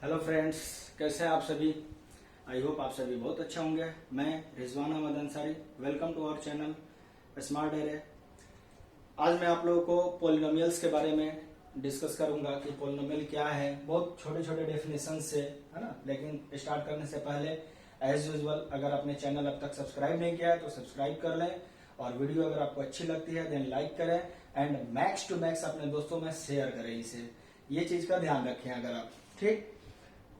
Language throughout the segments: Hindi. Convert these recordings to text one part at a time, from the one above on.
हेलो फ्रेंड्स, कैसे हैं आप सभी। आई होप आप सभी बहुत अच्छे होंगे। मैं Rizwan Ahmad Ansari, welcome to our channel smart array. आज मैं आप लोगों को पोलिनोमियल्स के बारे में डिस्कस करूंगा कि पोलिनोमियल क्या है। बहुत छोटे छोटे डेफिनेशन से है ना, लेकिन स्टार्ट करने से पहले एज यूजुअल अगर आपने चैनल अब तक सब्सक्राइब नहीं किया है तो सब्सक्राइब कर लें, और वीडियो अगर आपको अच्छी लगती है देन लाइक करें एंड मैक्स टू मैक्स अपने दोस्तों में शेयर करें इसे। ये चीज का ध्यान रखें अगर आप। ठीक,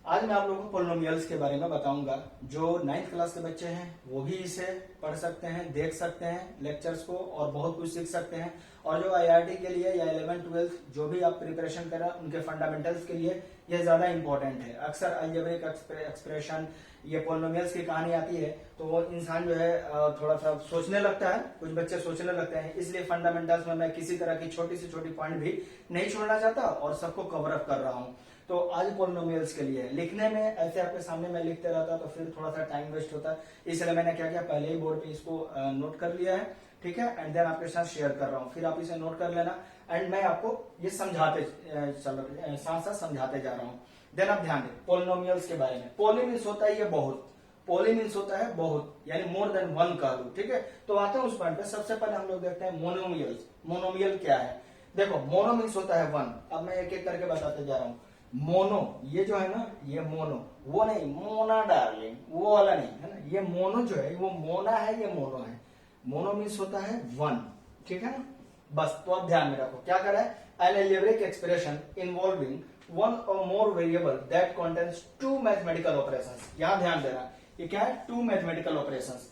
आज मैं आप लोगों को पोलिनोमियल्स के बारे में बताऊंगा। जो 9th क्लास के बच्चे हैं वो भी इसे पढ़ सकते हैं, देख सकते हैं लेक्चर्स को और बहुत कुछ सीख सकते हैं। और जो आईआईटी के लिए या 11th 12th जो भी आप प्रिपरेशन कर रहे हैं उनके फंडामेंटल्स के लिए ये ज्यादा इंपॉर्टेंट है। अक्सर अलजेब्रिक एक्सप्रेशन, ये पोलिनोमियल्स की कहानी आती है तो वो इंसान जो है थोड़ा सा सोचने लगता है, कुछ बच्चे सोचने लगते हैं। इसलिए फंडामेंटल्स में मैं किसी तरह की छोटी से छोटी पॉइंट भी नहीं छोड़ना चाहता और सबको कवर अप कर रहा हूँ। तो आज पोलिनोमियल्स के लिए लिखने में ऐसे आपके सामने मैं लिखते रहता तो फिर थोड़ा सा टाइम वेस्ट होता, इसलिए मैंने क्या किया, पहले ही बोर्ड पे इसको नोट कर लिया है। ठीक है, एंड देन आपके साथ शेयर कर रहा हूँ, फिर आप इसे नोट कर लेना एंड मैं आपको ये समझाते साथ साथ समझाते जा रहा हूँ। देन आप ध्यान दें पोलिनोमियल्स के बारे में। पोली मीन्स होता है ये बहुत, पोली मीन्स होता है बहुत, यानी मोर देन वन कह लू। ठीक है, तो आते हैं उस पॉइंट पे। सबसे पहले हम लोग देखते हैं मोनोमियल्स। मोनोमियल क्या है? देखो, मोनो मीन्स होता है वन। अब मैं एक एक करके बताते जा रहा हूँ। मोनो, ये जो है ना, ये मोनो, वो नहीं मोना डार्लिंग, वो वाला नहीं है ना। ये मोनो जो है वो मोना है, ये मोनो है। मोनो मीन्स होता है वन। ठीक है ना, बस। तो अब ध्यान में रखो क्या कर रहा है। An algebraic expression involving one or more variable that contains two mathematical operations. यहां ध्यान देना, ये क्या है? Two mathematical operations.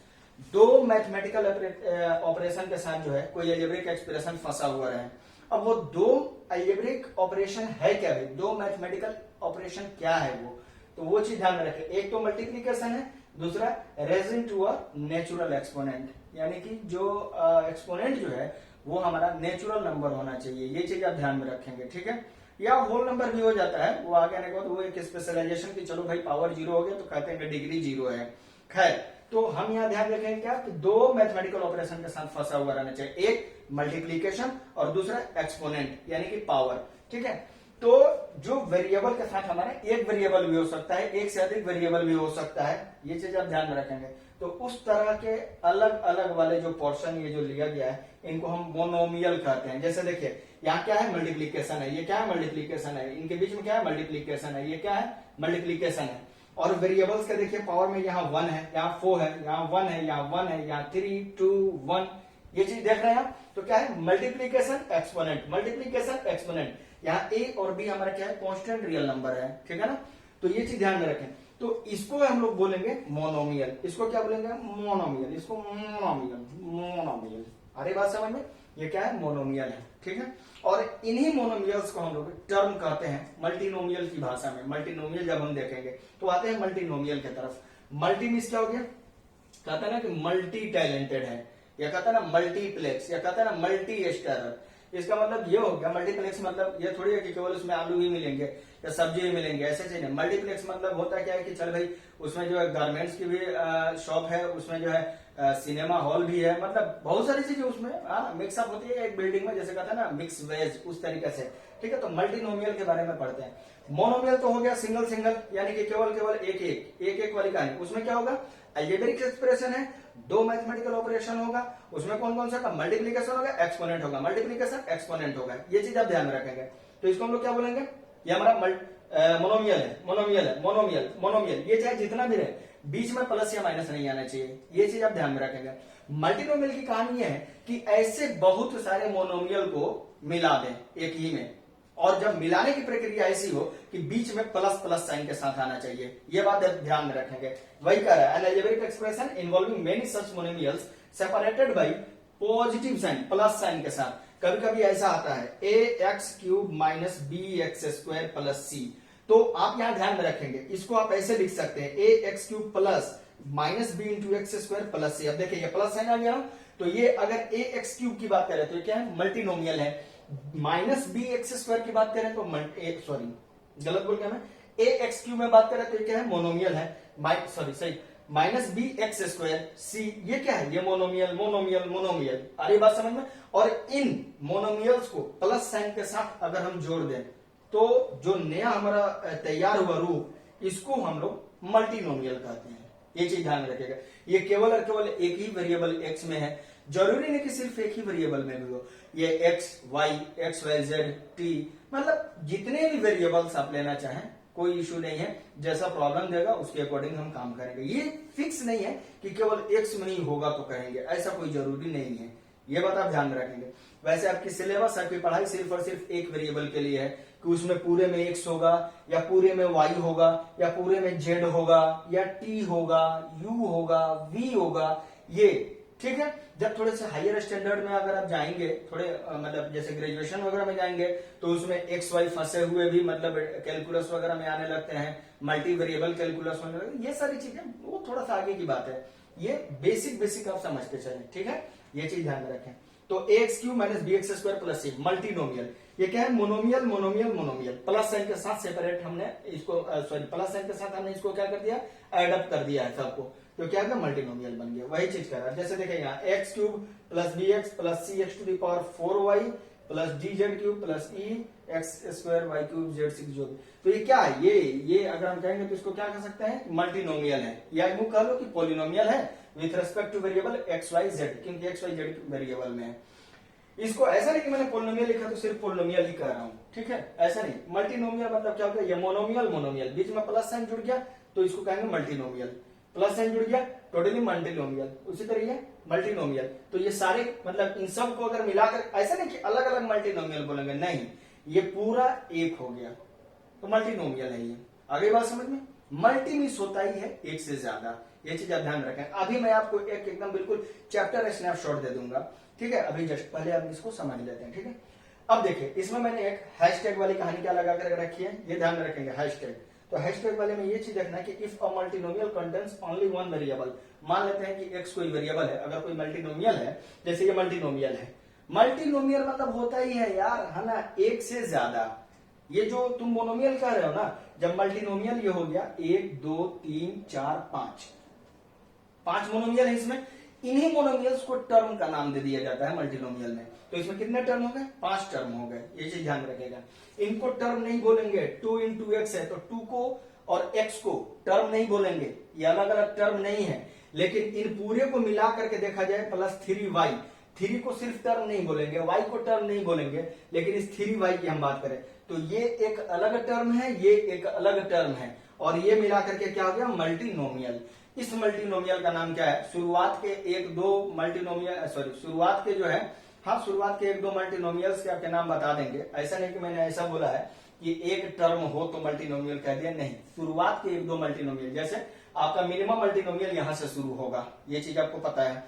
दो मैथमेटिकल ऑपरेशन के साथ जो है कोई एल्जेब्रिक एक्सप्रेशन फंसा हुआ है। अब वो दो अलजेब्रिक ऑपरेशन है क्या भाई? दो मैथमेटिकल ऑपरेशन क्या है वो? तो वो चीज ध्यान में रखें। एक तो मल्टीप्लीकेशन है, दूसरा raising to a natural exponent, यानी कि जो एक्सपोनेंट जो है वो हमारा नेचुरल नंबर होना चाहिए। ये चीज आप ध्यान में रखेंगे। ठीक है, या होल नंबर भी हो जाता है, वो आगे आने के बाद वो एक स्पेशलाइजेशन की, चलो भाई पावर जीरो हो गया तो कहते हैं कि डिग्री जीरो है। खैर, तो हम यहाँ ध्यान रखेंगे क्या कि दो मैथमेटिकल ऑपरेशन के साथ फंसा हुआ रहना चाहिए, एक मल्टीप्लीकेशन और दूसरा एक्सपोनेंट यानी कि पावर। ठीक है, तो जो वेरिएबल के साथ हमारे एक वेरिएबल भी हो सकता है, एक से अधिक वेरिएबल भी हो सकता है, ये चीज आप ध्यान में रखेंगे। तो उस तरह के अलग अलग वाले जो पोर्शन ये जो लिया गया है इनको हम मोनोमियल कहते हैं। जैसे देखिए, यहाँ क्या है? मल्टीप्लीकेशन है, ये क्या है? मल्टीप्लीकेशन है, इनके बीच में क्या है? मल्टीप्लीकेशन है, ये क्या है? मल्टीप्लीकेशन है। और वेरिएबल्स का देखिए पावर में यहाँ 1 है, यहाँ 4 है, यहाँ 1 है, यहाँ 1 है, यहाँ 3 2 1, ये चीज देख रहे हैं आप। तो क्या है? Multiplication exponent, multiplication exponent. यहाँ ए और बी हमारा क्या है? कांस्टेंट रियल नंबर है। ठीक है ना, तो ये चीज ध्यान में रखें। तो इसको हम लोग बोलेंगे मोनोमियल। इसको क्या बोलेंगे? मोनोमियल। इसको मोनोमियल, मोनोमियल। अरे बात समझ में? ये क्या है? मोनोमियल है। ठीक है, और इन्हीं मोनोमियल्स को हम लोग टर्म कहते हैं मल्टीनोमियल की भाषा में। मल्टीनोमियल जब हम देखेंगे तो आते हैं मल्टीनोमियल की तरफ। मल्टी मीन्स क्या हो गया? कहता है ना कि मल्टी टैलेंटेड है, या कहता है ना मल्टीप्लेक्स, या कहता है ना मल्टी स्टारर। इसका मतलब ये हो गया मल्टीप्लेक्स, मतलब ये थोड़ी है कि केवल उसमें आलू ही मिलेंगे या सब्जी ही मिलेंगे, ऐसे चीज नहीं। मल्टीप्लेक्स मतलब होता क्या है कि चल भाई उसमें जो है गारमेंट्स की भी शॉप है, उसमें जो है सिनेमा हॉल भी है, मतलब बहुत सारी चीजें उसमें मिक्सअप होती है एक बिल्डिंग में, जैसे कहता है ना मिक्स वेज, उस तरीके से। ठीक है, तो मल्टीनोमियल के बारे में पढ़ते हैं। मोनोमियल तो हो गया सिंगल सिंगल, यानी कि केवल केवल एक एक वाली कहानी। उसमें क्या होगा? अलजेब्रिक एक्सप्रेशन है, दो मैथमेटिकल ऑपरेशन होगा, उसमें कौन कौन सा का? मल्टीप्लीकेशन होगा, एक्सपोनेंट होगा, मल्टीप्लीकेशन एक्सपोनेंट होगा। ये चीज आप ध्यान में रखेंगे। तो इसको हम लोग क्या बोलेंगे? ये हमारा मोनोमियल है, मोनोमियल है, मोनोमियल, मोनोमियल। ये चाहे जितना भी रहे, बीच में प्लस या माइनस नहीं आना चाहिए, ये चीज आप ध्यान में रखेंगे। मल्टीनोमियल की कहानी यह है कि ऐसे बहुत सारे मोनोमियल को मिला दें एक ही में, और जब मिलाने की प्रक्रिया ऐसी हो कि बीच में प्लस प्लस साइन के साथ आना चाहिए, ये बात ध्यान में रखेंगे। वही कह रहा है, an algebraic expression involving many such monomials separated by positive sign, plus sign के साथ। कभी कभी ऐसा आता है A X cube minus B X square plus C. तो आप यहां ध्यान में रखेंगे, इसको आप ऐसे लिख सकते हैं A X cube plus minus B into X square plus C. अब देखिए ये प्लस साइन आ गया, तो ये अगर ए एक्स क्यूब की बात करें तो ये क्या है? मल्टीनोमियल है। माइनस बी एक्स स्क्वायर की बात करें तो सॉरी गलत बोल गया मैं, ए एक्स क्यूब में बात करें तो ये क्या है? मोनोमियल है। सही, माइनस बी एक्स स्क्वायर सी, ये क्या है? ये मोनोमियल, मोनोमियल, मोनोमियल। आ रही बात समझ में? और इन मोनोमियल्स को प्लस साइन के साथ अगर हम जोड़ दें तो जो नया हमारा तैयार हुआ रूप इसको हम लोग मल्टीनोमियल कहते हैं। ये चीज ध्यान रखिएगा। ये केवल और केवल एक ही वेरिएबल एक्स में है, जरूरी नहीं कि सिर्फ एक ही वेरिएबल में भी हो। ये एक्स वाई जेड टी, मतलब जितने भी वेरिएबल्स आप लेना चाहें कोई इशू नहीं है। जैसा प्रॉब्लम देगा उसके अकॉर्डिंग हम काम करेंगे। ये फिक्स नहीं है कि केवल एक्स में ही होगा तो कहेंगे, ऐसा कोई जरूरी नहीं है। ये बात आप ध्यान रखेंगे। वैसे आपकी सिलेबस, आपकी पढ़ाई सिर्फ और सिर्फ एक वेरिएबल के लिए है कि उसमें पूरे में एक्स होगा या पूरे में वाई होगा या पूरे में जेड होगा या टी होगा, यू होगा, वी होगा, ये ठीक है। जब थोड़े से हायर स्टैंडर्ड में अगर आप जाएंगे, थोड़े मतलब जैसे ग्रेजुएशन वगैरह में जाएंगे तो उसमें एक्स वाई फंसे हुए भी मतलब कैलकुलस वगैरह में आने लगते हैं, मल्टी वेरिएबल कैलकुलस होने लगते हैं। ये सारी चीजें वो थोड़ा सा आगे की बात है। ये बेसिक आप समझते चलें, ठीक है। ये चीज ध्यान में रखें। तो ax cube minus B X square plus C multinomial, ये क्या है? Monomial monomial monomial. Plus sign के साथ सेपरेट हमने इसको सॉरी प्लस साइन के साथ हमने इसको क्या कर दिया? एड अप कर दिया है सबको, तो क्या है? मल्टीनोमियल बन गया। वही चीज कर रहा है। जैसे देखें यहाँ x cube plus b x plus c x to the power 4y plus d z cube plus e x square y cube z six, जो भी। तो ये क्या है? ये अगर हम कहेंगे तो इसको क्या कह सकते हैं? मल्टीनोमियल है, या यूं कह लो कि पॉलिनोमियल है with respect to variable x y z, क्योंकि एक्स वाई जेड वेरिएबल में है। इसको ऐसा नहीं कि मैंने पोलिनोमियल लिखा तो सिर्फ पोलिनोमियल ही कह रहा हूं, ठीक है, ऐसा नहीं। मल्टीनोमियल मतलब क्या होता है? ये मोनोमियल मोनोमियल, बीच में प्लस साइन जुड़ गया तो इसको कहेंगे मल्टीनोमियल, प्लस साइन जुड़ गया टोटली मल्टीनोमियल, उसी तरीके मल्टीनोमियल। तो ये सारे मतलब इन सब को अगर मिलाकर, ऐसा नहीं कि अलग अलग मल्टीनोमियल बोलेंगे, नहीं, ये पूरा एक हो गया तो मल्टीनोमियल है। ये आगे बात समझ में? मल्टी मीन्स होता ही है एक से ज्यादा, ये चीज आप ध्यान रखें। अभी मैं आपको एक एकदम बिल्कुल चैप्टर स्नैपशॉट दे दूंगा, ठीक है। अभी जस्ट पहले आप इसको समझ लेते हैं, ठीक है। अब देखिए इसमें मैंने एक हैशटैग वाली कहानी क्या लगा कर रखी है, ये ध्यान रखेंगे हैशटैग। तो हैशटैग वाले में ये चीज रखना कि if a multinomial contains only one variable, मान लेते हैं कि एक्स कोई वेरिएबल है, अगर कोई मल्टीनोमियल है, जैसे ये मल्टीनोमियल है। मल्टीनोमियल मतलब होता ही है यार, है ना, एक से ज्यादा। ये जो तुम मोनोमियल कह रहे हो ना, जब मल्टीनोमियल ये हो गया 1 2 3 4 5 मोनोमियल है इसमें। इन्हीं मोनोमियल्स को टर्म का नाम दे दिया जाता है मल्टीनोमियल में। तो इसमें कितने टर्म हो गए? 5 टर्म हो गए, ये चीज ध्यान रखेगा। इनको टर्म नहीं बोलेंगे, 2 इंटू एक्स है तो 2 को और x को टर्म नहीं बोलेंगे, ये अलग अलग टर्म नहीं है। लेकिन इन पूरे को मिला करके देखा जाए प्लस 3y, 3 को सिर्फ टर्म नहीं बोलेंगे, y को टर्म नहीं बोलेंगे, लेकिन इस 3y की हम बात करें तो ये एक अलग टर्म है, ये एक अलग टर्म है, और ये मिला करके क्या हो गया? मल्टीनोमियल। इस मल्टीनोमियल का नाम क्या है? शुरुआत के एक दो मल्टीनोमियल, सॉरी शुरुआत के जो है, हाँ शुरुआत के एक दो मल्टीनोमियल्स के आपके नाम बता देंगे। ऐसा नहीं कि मैंने ऐसा बोला है कि एक टर्म हो तो मल्टीनोमियल कह दिया, नहीं, शुरुआत के एक दो मल्टीनोमियल, जैसे आपका मिनिमम मल्टीनोमियल यहां से शुरू होगा, ये चीज आपको पता है।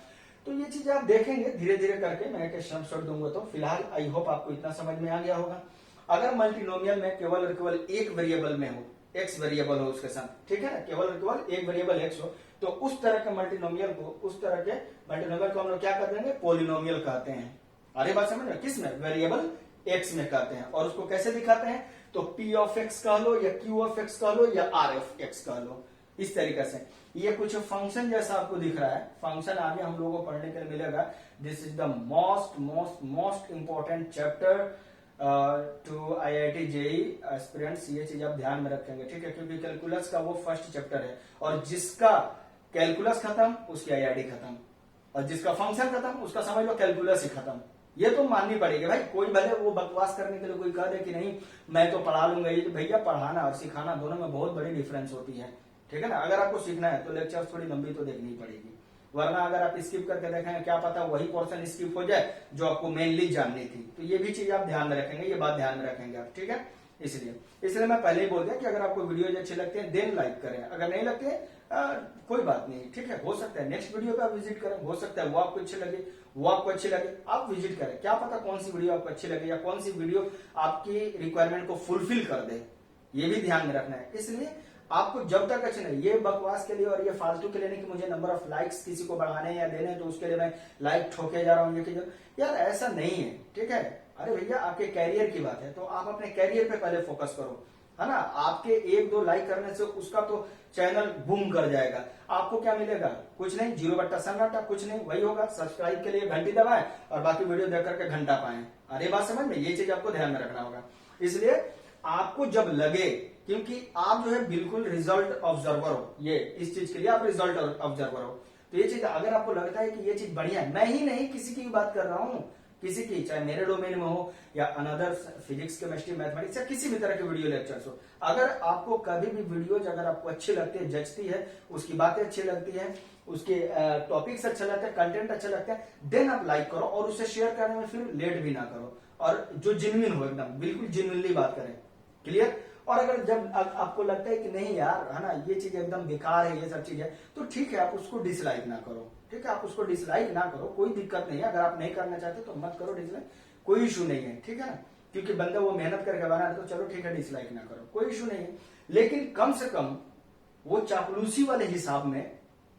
तो ये चीज आप देखेंगे धीरे धीरे करके, मैं एक स्नैपशॉट दूंगा। तो फिलहाल आई होप आपको इतना समझ में आ गया होगा। अगर मल्टीनोमियल में केवल और केवल एक वेरिएबल में हो, एक्स वेरिएबल हो उसके साथ, ठीक है ना, केवल और केवल एक वेरिएबल एक्स हो, तो उस तरह के मल्टीनोमियल को, उस तरह के मल्टीनोमियल को हम लोग क्या कहते हैं? पोलिनोमियल कहते हैं। अरे बात समझ में? किस में? वेरिएबल एक्स में कहते हैं। और उसको कैसे दिखाते हैं? तो पी ऑफ एक्स कह लो या क्यू ऑफ एक्स कह लो या आर ऑफ एक्स कह लो, इस तरीके से। ये कुछ फंक्शन जैसा आपको दिख रहा है, फंक्शन आगे हम लोगों को पढ़ने के लिए मिलेगा। This is the most most most important chapter to IIT JEE aspirants, ये चीज आप ध्यान में रखेंगे, ठीक है, क्योंकि कैलकुलस का वो फर्स्ट चैप्टर है, और जिसका कैलकुलस खत्म उसकी आईआईटी खत्म, और जिसका फंक्शन खत्म उसका समझ लो कैलकुलस ही खत्म। ये तो माननी पड़ेगी भाई। कोई भले वो बकवास करने के लिए कोई कह दे कि नहीं मैं तो पढ़ा लूंगा, ये तो भैया पढ़ाना और सिखाना दोनों में बहुत बड़ी डिफरेंस होती है, ठीक है ना। अगर आपको सीखना है तो लेक्चर थोड़ी लंबी तो देखनी पड़ेगी, वरना अगर आप स्किप करके देखेंगे क्या पता वही पोर्शन स्किप हो जाए जो आपको मेनली जाननी थी। तो ये भी चीज आप ध्यान में रखेंगे, ये बात ध्यान में रखेंगे आप, ठीक है। इसलिए मैं पहले ही बोल दिया कि अगर आपको वीडियोज अच्छे लगते हैं देन लाइक करें, अगर नहीं लगते कोई बात नहीं, ठीक है। हो सकता है नेक्स्ट वीडियो पे आप विजिट करें, हो सकता है वो आपको अच्छे लगे, वो आपको अच्छे लगे, आप विजिट करें, क्या पता कौन सी वीडियो आपको अच्छी लगे या कौन सी वीडियो आपकी रिक्वायरमेंट को फुलफिल कर दे, ये भी ध्यान में रखना है। इसलिए आपको जब तक अच्छे नहीं, ये बकवास के लिए और ये फालतू के लिए नहीं कि मुझे नंबर ऑफ लाइक्स किसी को बढ़ाने या देने तो उसके लिए मैं लाइक ठोके जा रहा हूँ, ये यार ऐसा नहीं है, ठीक है। अरे भैया आपके कैरियर की बात है तो आप अपने कैरियर पे पहले फोकस करो, है ना। आपके एक दो लाइक करने से उसका तो चैनल बूम कर जाएगा, आपको क्या मिलेगा? कुछ नहीं, 0/सन्नाटा, कुछ नहीं, वही होगा सब्सक्राइब के लिए घंटी दबाएं और बाकी वीडियो देख करके घंटा पाएं। अरे बात समझ में? ये चीज आपको ध्यान में रखना होगा। इसलिए आपको जब लगे, क्योंकि आप जो है बिल्कुल रिजल्ट ऑब्जर्वर हो, ये इस चीज के लिए आप रिजल्ट ऑब्जर्वर हो, तो ये चीज अगर आपको लगता है कि ये चीज बढ़िया है, मैं ही नहीं किसी की भी बात कर रहा हूं, किसी की, चाहे मेरे डोमेन में हो या अनदर फिजिक्स केमिस्ट्री मैथमेटिक्स या किसी भी तरह के वीडियो लेक्चर्स हो, अगर आपको कभी भी वीडियोज अगर आपको अच्छी लगती है, जचती है, उसकी बातें अच्छी लगती है, उसके टॉपिक्स अच्छा लगता है, कंटेंट अच्छा लगता है, देन आप लाइक करो और उसे शेयर करने में फिर लेट भी ना करो, और जो जेन्युइन हो एकदम बिल्कुल जेन्युइनली बात करें, क्लियर। और अगर जब आपको लगता है कि नहीं यार है ना ये चीज एकदम बेकार है, ये सब चीज है, तो ठीक है आप उसको डिसलाइक ना करो, ठीक है, आप उसको डिसलाइक ना करो, कोई दिक्कत नहीं है, अगर आप नहीं करना चाहते तो मत करो डिसलाइक, कोई इशू नहीं है, ठीक है ना, क्योंकि बंदा वो मेहनत करके बना है तो चलो ठीक है डिसलाइक ना करो, कोई इशू नहीं है, लेकिन कम से कम वो चापलूसी वाले हिसाब में,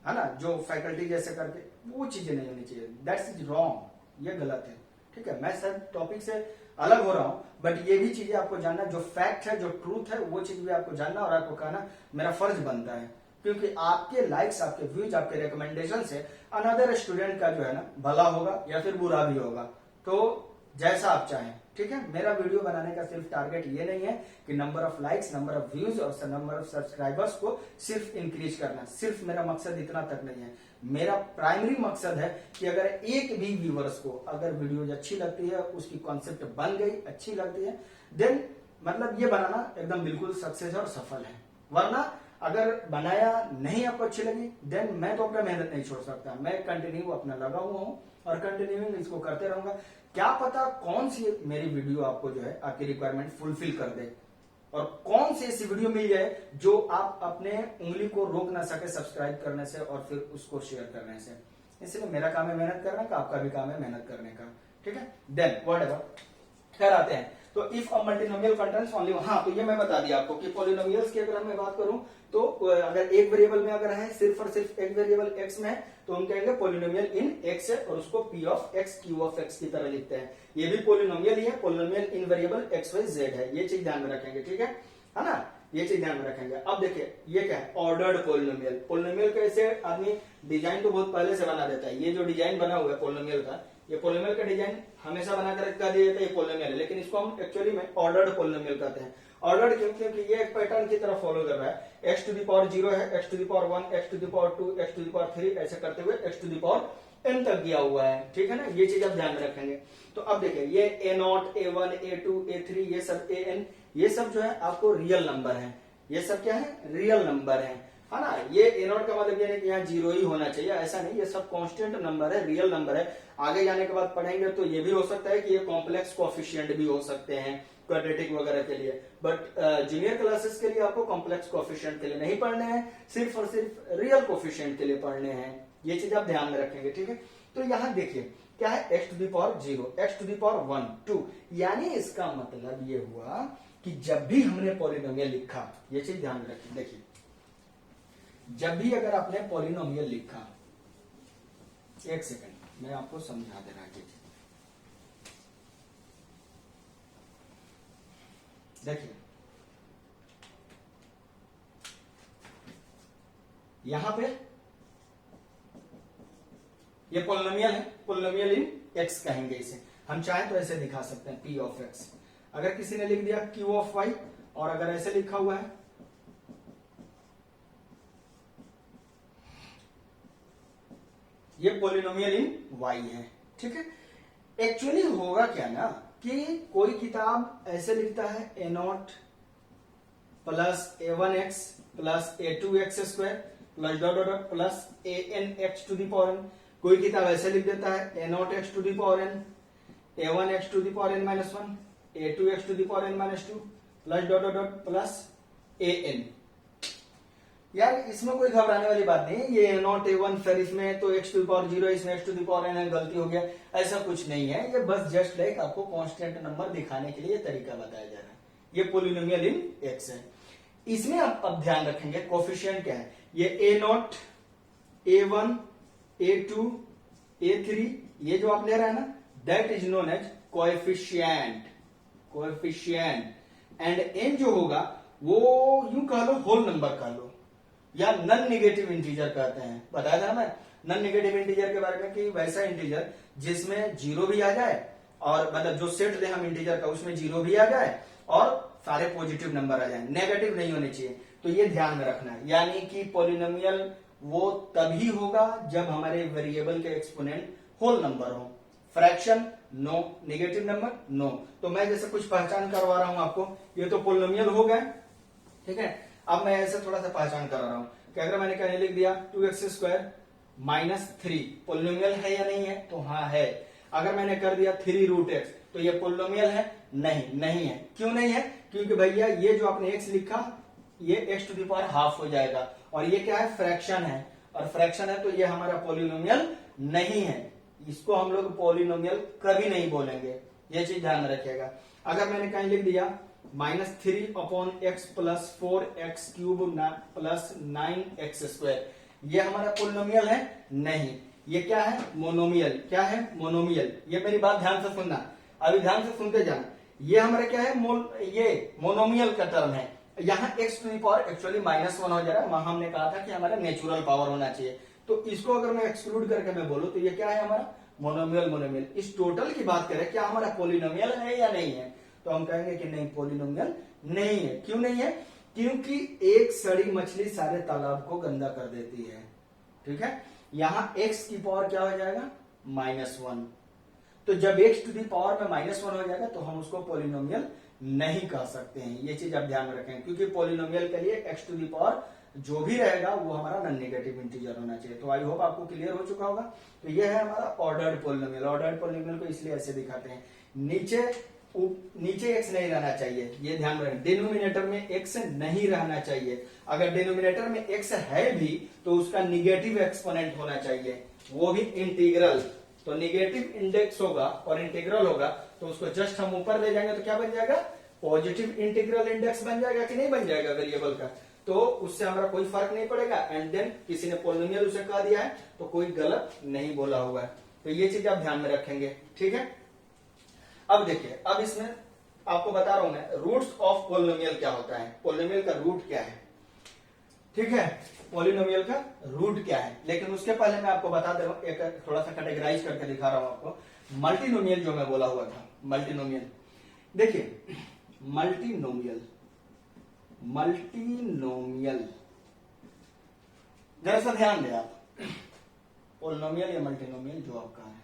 है ना, जो फैकल्टी जैसे करके वो चीजें नहीं होनी चाहिए, दैट्स इज रॉन्ग, ये गलत है, ठीक है। मैं सर टॉपिक से अलग हो रहा हूं, बट ये भी चीजें आपको जानना, जो फैक्ट है, जो ट्रूथ है, वो चीज भी आपको जानना और आपको कहना मेरा फर्ज बनता है, क्योंकि आपके लाइक्स, आपके व्यूज, आपके रिकमेंडेशन से अनदर स्टूडेंट का जो है ना भला होगा या फिर बुरा भी होगा, तो जैसा आप चाहें, ठीक है। मेरा वीडियो बनाने का सिर्फ टारगेट ये नहीं है कि number of likes, number of views और नंबर ऑफ सब्सक्राइबर्स को सिर्फ इंक्रीज करना, सिर्फ मेरा मकसद इतना तक नहीं है। मेरा प्राइमरी मकसद है कि अगर एक भी व्यूवर्स को अगर वीडियो अच्छी लगती है, उसकी कॉन्सेप्ट बन गई, अच्छी लगती है, देन मतलब ये बनाना एकदम बिल्कुल सक्सेस और सफल है। वरना अगर बनाया नहीं आपको अच्छी लगी, देन मैं तो अपना मेहनत नहीं छोड़ सकता, मैं कंटिन्यू अपना लगा हुआ हूं और कंटिन्यूइंग इसको करते रहूंगा। क्या पता कौन सी मेरी वीडियो आपको जो है आपकी रिक्वायरमेंट फुलफिल कर दे, और कौन सी ऐसी वीडियो मिल जाए जो आप अपने उंगली को रोक ना सके सब्सक्राइब करने से और फिर उसको शेयर करने से। इसलिए मेरा काम है मेहनत करने का, आपका भी काम है मेहनत करने का, ठीक है। देन व्हाटएवर, खैर आते हैं, तो if a multinomial contents only, हाँ तो ये मैं बता दिया आपको कि पॉलिनोमियल्स की अगर मैं बात करूं तो अगर एक वेरिएबल में अगर है, सिर्फ और सिर्फ एक वेरिएबल एक्स में है, तो हम कहेंगे पॉलिनोमियल इन एक्स है और उसको p of x q of x की तरह लिखते हैं। ये भी पॉलिनोमियल ही है, polynomial in variable x y z है, ये चीज ध्यान में रखेंगे, ठीक है ना, ये चीज ध्यान में रखेंगे। अब देखिए ये क्या है, ऑर्डर्ड पॉलिनोमियल। पॉलिनोमियल कैसे आदमी डिजाइन तो बहुत पहले से बना देता है, ये जो डिजाइन बना हुआ है पॉलिनोमियल का, ये पॉलिनोमियल का डिजाइन हमेशा बनाकर रखा दिया जाता है, ये पॉलिनोमियल है, लेकिन इसको हम एक्चुअली में ऑर्डर्ड पॉलिनोमियल कहते हैं। ऑर्डर्ड क्यों, क्योंकि ये एक पैटर्न की तरह फॉलो कर रहा है, एक्स टू द पावर 0 है, x to the power 1, x to the power 2, x to the power 3, ऐसे करते हुए x to the power n तक दिया हुआ है, ठीक है ना, ये चीज आप ध्यान में रखेंगे। तो अब देखिए ये a0, a1, a2, a3, ये सब an, ये सब जो है आपको रियल नंबर है, ये सब क्या है, रियल नंबर है ना। ये a0 का मतलब ये नहीं कि यहाँ 0 ही होना चाहिए, ऐसा नहीं, ये सब कांस्टेंट नंबर है, रियल नंबर है। आगे जाने के बाद पढ़ेंगे तो ये भी हो सकता है कि ये कॉम्प्लेक्स कोएफिशिएंट भी हो सकते हैं क्वाड्रेटिक वगैरह के लिए, बट जूनियर क्लासेस के लिए आपको कॉम्प्लेक्स कोएफिशिएंट के लिए नहीं पढ़ने हैं, सिर्फ और सिर्फ रियल कोएफिशिएंट के लिए पढ़ने हैं, ये चीज आप ध्यान में रखेंगे, ठीक है। तो यहां देखिए क्या है, x to the power 0, x to the power 1, 2, यानी इसका मतलब ये हुआ कि जब भी हमने पॉलिनोमियल लिखा, ये चीज ध्यान में रखें, देखिए जब भी अगर आपने पॉलिनोमियल लिखा, एक सेकंड मैं आपको समझा दे रहा हूं, देखिए यहां पे ये पॉलिनोमियल है, पॉलिनोमियल इन एक्स कहेंगे इसे, हम चाहें तो ऐसे दिखा सकते हैं, पी ऑफ एक्स। अगर किसी ने लिख दिया क्यू ऑफ वाई, और अगर ऐसे लिखा हुआ है ये पॉलिनोमियल इन वाई है, ठीक है। एक्चुअली होगा क्या ना कि कोई किताब ऐसे लिखता है a0 plus a1x plus a2x square plus dot dot plus an x to the power n, कोई किताब ऐसे लिख देता है a0x to the power n, a1x to the power n minus 1, a2x to the power n minus 2 plus dot dot plus an। यार इसमें कोई घबराने वाली बात नहीं है, ये a0 a1 फिर इसमें तो x टू द पावर 0, इसमें x to the power n गलती हो गया, ऐसा कुछ नहीं है, ये बस जस्ट लाइक आपको कांस्टेंट नंबर दिखाने के लिए तरीका बताया जा रहा है। ये पॉलिनोमियल इन x है। इसमें आप अब ध्यान रखेंगे कोएफिशिएंट क्या है, ये a0, a1, a2, a3, ये जो आप ले रहे हैं ना, that is known as coefficient, coefficient. And n जो होगा वो यूं कह लो होल नंबर कह लो, या नन नेगेटिव इंटीजर कहते हैं। बताया था मैं नन नेगेटिव इंटीजर के बारे में कि वैसा इंटीजर जिसमें 0 भी आ जाए, और मतलब जो सेट दे हम इंटीजर का उसमें 0 भी आ जाए और सारे पॉजिटिव नंबर आ जाए, नेगेटिव नहीं होने चाहिए। तो ये ध्यान में रखना है, यानी कि पॉलिनोमियल वो तभी होगा जब हमारे वेरिएबल के एक्सपोनेंट होल नंबर हो, fraction no, negative number no. तो मैं जैसे कुछ पहचान करवा रहा हूं आपको, ये तो पॉलिनोमियल हो गए, ठीक है। अब मैं ऐसे थोड़ा सा पहचान कर रहा हूं कि अगर मैंने कहीं लिख दिया 2x² -3 पॉलिनोमियल है या नहीं है, तो हाँ है। अगर मैंने कर दिया 3√x तो ये पॉलिनोमियल है, नहीं है। क्यों नहीं है? क्योंकि भैया ये जो आपने x लिखा ये x⁻½ हो जाएगा, और ये क्या है, फ्रैक्शन है, और फ्रैक्शन है तो ये हमारा पॉलिनोमियल नहीं है। इसको हम लोग पॉलिनोमियल कभी नहीं बोलेंगे, ये चीज ध्यान में रखिएगा। अगर मैंने कहीं लिख दिया -3/x + 4x³ + 9x², ये हमारा पॉलिनोमियल है? नहीं, ये क्या है, मोनोमियल। क्या है, मोनोमियल। ये मेरी बात ध्यान से सुनना, अभी ध्यान से सुनते जाना। ये हमारा क्या है, ये मोनोमियल का टर्म है। यहाँ x⁻ एक्चुअली -1 हो जा रहा है, वहां हमने कहा था कि हमारा नेचुरल पावर होना चाहिए। तो इसको अगर मैं एक्सक्लूड करके मैं बोलूं तो ये क्या है, हमारा मोनोमियल। इस टोटल की बात करें, क्या हमारा पॉलिनोमियल है या नहीं है, तो हम कहेंगे कि नहीं, पॉलिनोमियल नहीं है। क्यों नहीं है? क्योंकि एक सड़ी मछली सारे तालाब को गंदा कर देती है, ठीक है। यहां x की पावर क्या हो जाएगा, -1। तो जब x टू दी पावर में -1 हो जाएगा तो हम उसको पॉलिनोमियल नहीं कह सकते हैं। ये चीज आप ध्यान में रखें, क्योंकि पॉलिनोमियल के लिए x टू दी पावर जो भी रहेगा वो हमारा नॉन नेगेटिव इंटीजर होना चाहिए। तो आई होप आपको क्लियर हो चुका होगा। तो ये है हमारा ऑर्डर्ड पॉलिनोमियल। ऑर्डर्ड पॉलिनोमियल को इसलिए ऐसे दिखाते हैं, नीचे x नहीं रहना चाहिए, ये ध्यान में रखें। डिनोमिनेटर में x नहीं रहना चाहिए। अगर डिनोमिनेटर में x है भी तो उसका निगेटिव एक्सपोनेंट होना चाहिए, वो भी इंटीग्रल। तो निगेटिव इंडेक्स होगा और इंटीग्रल होगा, तो उसको जस्ट हम ऊपर ले जाएंगे तो क्या बन जाएगा, पॉजिटिव इंटीग्रल इंडेक्स बन जाएगा कि नहीं बन जाएगा वेरिएबल का। तो उससे हमारा कोई फर्क नहीं पड़ेगा। एंड देन किसी ने पॉलिनोमियल उसे कह दिया है तो कोई गलत नहीं बोला हुआ है। तो ये चीज आप ध्यान में रखेंगे, ठीक है। अब देखिए, अब इसमें आपको बता रहा हूं मैं, रूट्स ऑफ पॉलिनोमियल क्या होता है, पॉलिनोमियल का रूट क्या है, ठीक है। पॉलिनोमियल का रूट क्या है, लेकिन उसके पहले मैं आपको बता दे रहा हूं, एक थोड़ा सा कैटेगराइज करके दिखा रहा हूं आपको। मल्टीनोमियल जो मैं बोला हुआ था, मल्टीनोमियल, देखिए मल्टीनोमियल जरा सा ध्यान दें आप, पॉलिनोमियल या मल्टीनोमियल जो आप कह रहे हैं,